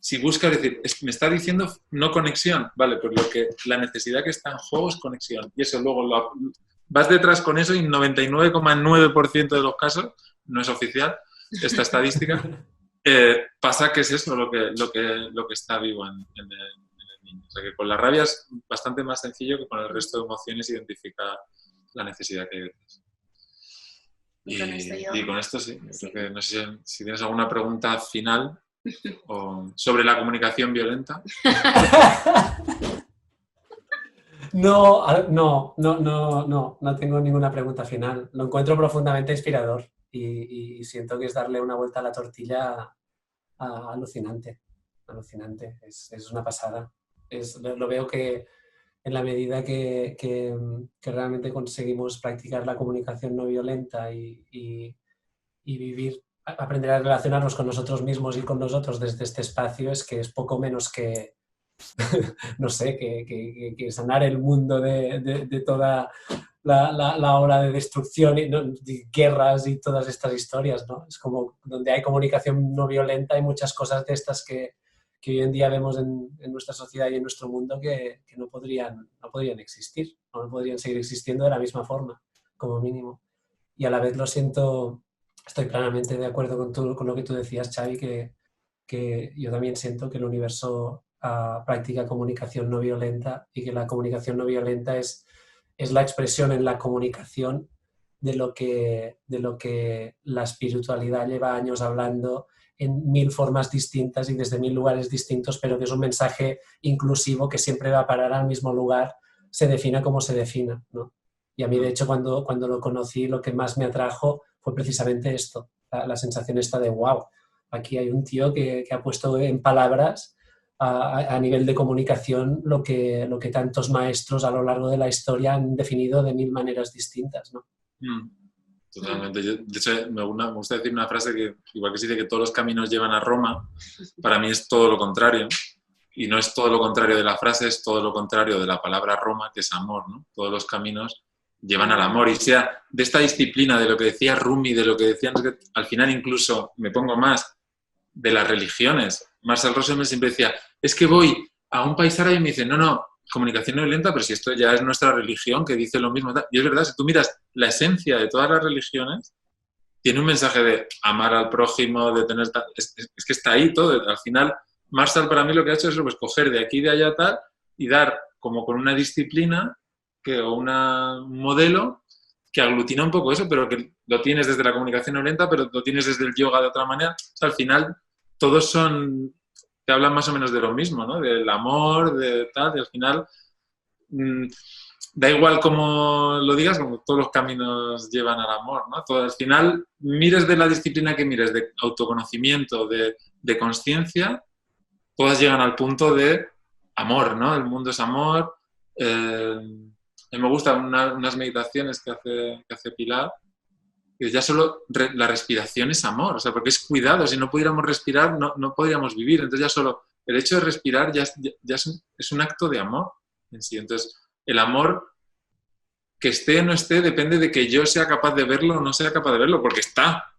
si buscas decir, me está diciendo no conexión, vale, pues la necesidad que está en juego es conexión. Y eso luego vas detrás con eso y 99,9% de los casos, no es oficial esta estadística, pasa que es eso lo que está vivo en el niño. O sea que con la rabia es bastante más sencillo que con el resto de emociones identificar la necesidad que hay detrás. Y con esto sí. Creo que, no sé si tienes alguna pregunta final o sobre la comunicación violenta. No tengo ninguna pregunta final. Lo encuentro profundamente inspirador y siento que es darle una vuelta a la tortilla alucinante, alucinante. Es una pasada. Lo veo que en la medida que realmente conseguimos practicar la comunicación no violenta y vivir, aprender a relacionarnos con nosotros mismos y con nosotros desde este espacio, es que es poco menos que, no sé, que sanar el mundo de toda la ola de destrucción y de guerras y todas estas historias, ¿no? Es como donde hay comunicación no violenta, hay muchas cosas de estas que hoy en día vemos en nuestra sociedad y en nuestro mundo que no podrían existir, no podrían seguir existiendo de la misma forma, como mínimo. Y a la vez lo siento, estoy plenamente de acuerdo con lo que tú decías, Xavi, que yo también siento que el universo practica comunicación no violenta y que la comunicación no violenta es la expresión en la comunicación de lo que la espiritualidad lleva años hablando en 1000 formas distintas y desde 1000 lugares distintos, pero que es un mensaje inclusivo que siempre va a parar al mismo lugar, se defina como se defina, ¿no? Y a mí, de hecho, cuando lo conocí, lo que más me atrajo fue precisamente esto, la sensación esta de wow, aquí hay un tío que ha puesto en palabras a nivel de comunicación lo que tantos maestros a lo largo de la historia han definido de 1000 maneras distintas, ¿no? Totalmente. De hecho, me gusta decir una frase que, igual que se dice que todos los caminos llevan a Roma, para mí es todo lo contrario. Y no es todo lo contrario de la frase, es todo lo contrario de la palabra Roma, que es amor, ¿no? Todos los caminos llevan al amor. Y sea de esta disciplina, de lo que decía Rumi, de lo que decían, al final incluso me pongo más de las religiones. Marcel Rossemer siempre decía, es que voy a un país árabe y me dicen, no, comunicación no violenta, pero si esto ya es nuestra religión, que dice lo mismo. Y es verdad, si tú miras la esencia de todas las religiones, tiene un mensaje de amar al prójimo, de tener... Es que está ahí todo. Al final, Marshall para mí lo que ha hecho es pues, coger de aquí y de allá tal y dar como con una disciplina o un modelo que aglutina un poco eso, pero que lo tienes desde la comunicación no violenta, pero lo tienes desde el yoga de otra manera. O sea, al final, todos te hablan más o menos de lo mismo, ¿no? Del amor, de tal, y al final da igual cómo lo digas, como todos los caminos llevan al amor, ¿no? Todo, al final, mires de la disciplina que mires, de autoconocimiento, de consciencia, todas llegan al punto de amor, ¿no? El mundo es amor. Me gustan unas meditaciones que hace Pilar, que ya solo la respiración es amor, o sea, porque es cuidado. Si no pudiéramos respirar, no podríamos vivir. Entonces ya solo el hecho de respirar ya es un acto de amor en sí. Entonces, el amor, que esté o no esté, depende de que yo sea capaz de verlo o no sea capaz de verlo, porque está.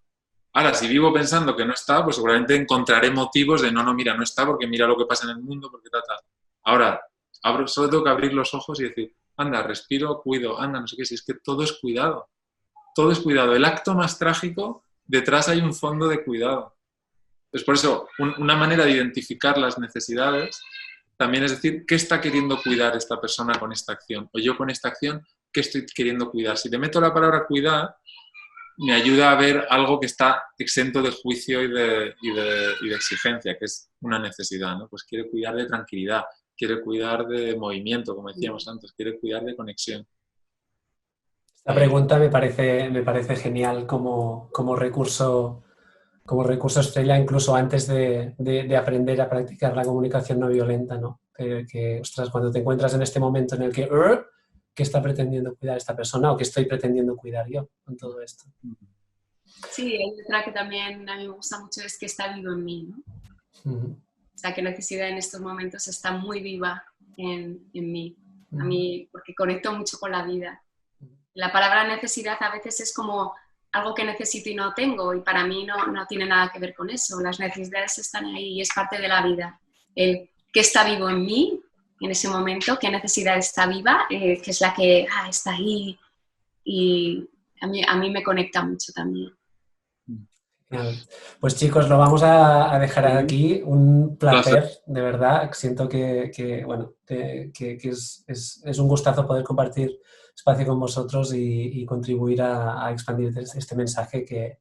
Ahora, si vivo pensando que no está, pues seguramente encontraré motivos de mira, no está porque mira lo que pasa en el mundo, porque tal. Ahora, solo tengo que abrir los ojos y decir, anda, respiro, cuido, anda, no sé qué, si es que todo es cuidado. Todo es cuidado. El acto más trágico, detrás hay un fondo de cuidado. Pues por eso, una manera de identificar las necesidades también es decir, ¿qué está queriendo cuidar esta persona con esta acción? O yo con esta acción, ¿qué estoy queriendo cuidar? Si le meto la palabra cuidar, me ayuda a ver algo que está exento de juicio y de exigencia, que es una necesidad, ¿no? Pues quiere cuidar de tranquilidad, quiere cuidar de movimiento, como decíamos antes, quiere cuidar de conexión. Esta pregunta me parece genial como recurso estrella, incluso antes de aprender a practicar la comunicación no violenta, ¿no? Ostras, cuando te encuentras en este momento en el que ¿qué está pretendiendo cuidar esta persona o qué estoy pretendiendo cuidar yo con todo esto? Sí, hay otra que también a mí me gusta mucho, es que está vivo en mí, ¿no? O sea, que necesidad en estos momentos está muy viva en mí, a mí, porque conecto mucho con la vida. La palabra necesidad a veces es como algo que necesito y no tengo, y para mí no tiene nada que ver con eso. Las necesidades están ahí y es parte de la vida. El que está vivo en mí en ese momento, qué necesidad está viva, que es la que está ahí, y a mí me conecta mucho también. Pues chicos, lo vamos a dejar aquí. Un placer, de verdad. Siento que es un gustazo poder compartir espacio con vosotros y contribuir a expandir este mensaje que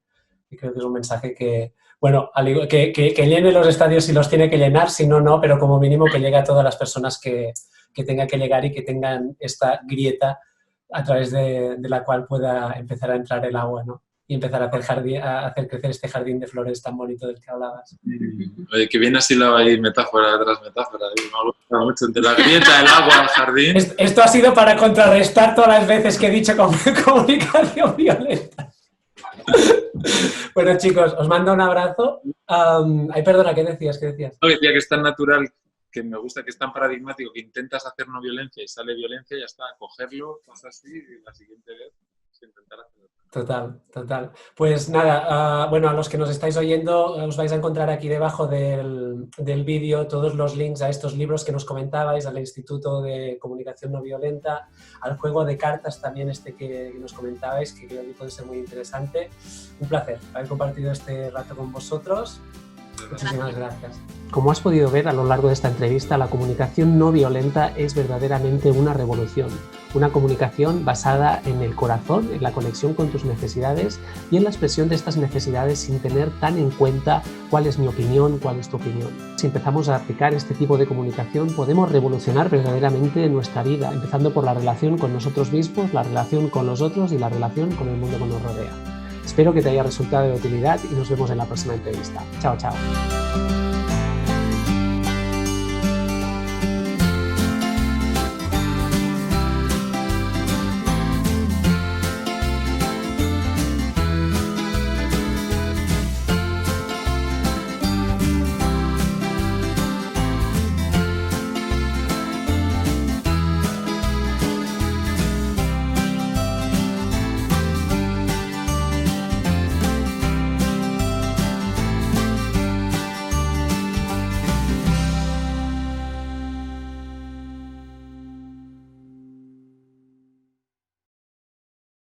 creo que es un mensaje que, bueno, que llene los estadios si los tiene que llenar, si no, no, pero como mínimo que llegue a todas las personas que que tenga que llegar y que tengan esta grieta a través de la cual pueda empezar a entrar el agua, ¿no? Y empezar a hacer crecer este jardín de flores tan bonito del que hablabas. Oye, que bien así la ahí metáfora tras metáfora. Me ha gustado mucho entre la grieta, el agua, el jardín. Esto ha sido para contrarrestar todas las veces que he dicho comunicación violenta. Bueno, chicos, os mando un abrazo. Ay, perdona, ¿qué decías? No, decía que es tan natural, que me gusta, que es tan paradigmático, que intentas hacer no violencia y sale violencia y ya está. Cogerlo, pasa así y la siguiente vez intentar hacerlo. Total. Pues nada, bueno, a los que nos estáis oyendo os vais a encontrar aquí debajo del vídeo todos los links a estos libros que nos comentabais, al Instituto de Comunicación No Violenta, al juego de cartas también que nos comentabais, que creo que puede ser muy interesante. Un placer haber compartido este rato con vosotros. Muchísimas gracias. Como has podido ver a lo largo de esta entrevista, la comunicación no violenta es verdaderamente una revolución. Una comunicación basada en el corazón, en la conexión con tus necesidades y en la expresión de estas necesidades sin tener tan en cuenta cuál es mi opinión, cuál es tu opinión. Si empezamos a aplicar este tipo de comunicación, podemos revolucionar verdaderamente nuestra vida, empezando por la relación con nosotros mismos, la relación con los otros y la relación con el mundo que nos rodea. Espero que te haya resultado de utilidad y nos vemos en la próxima entrevista. Chao.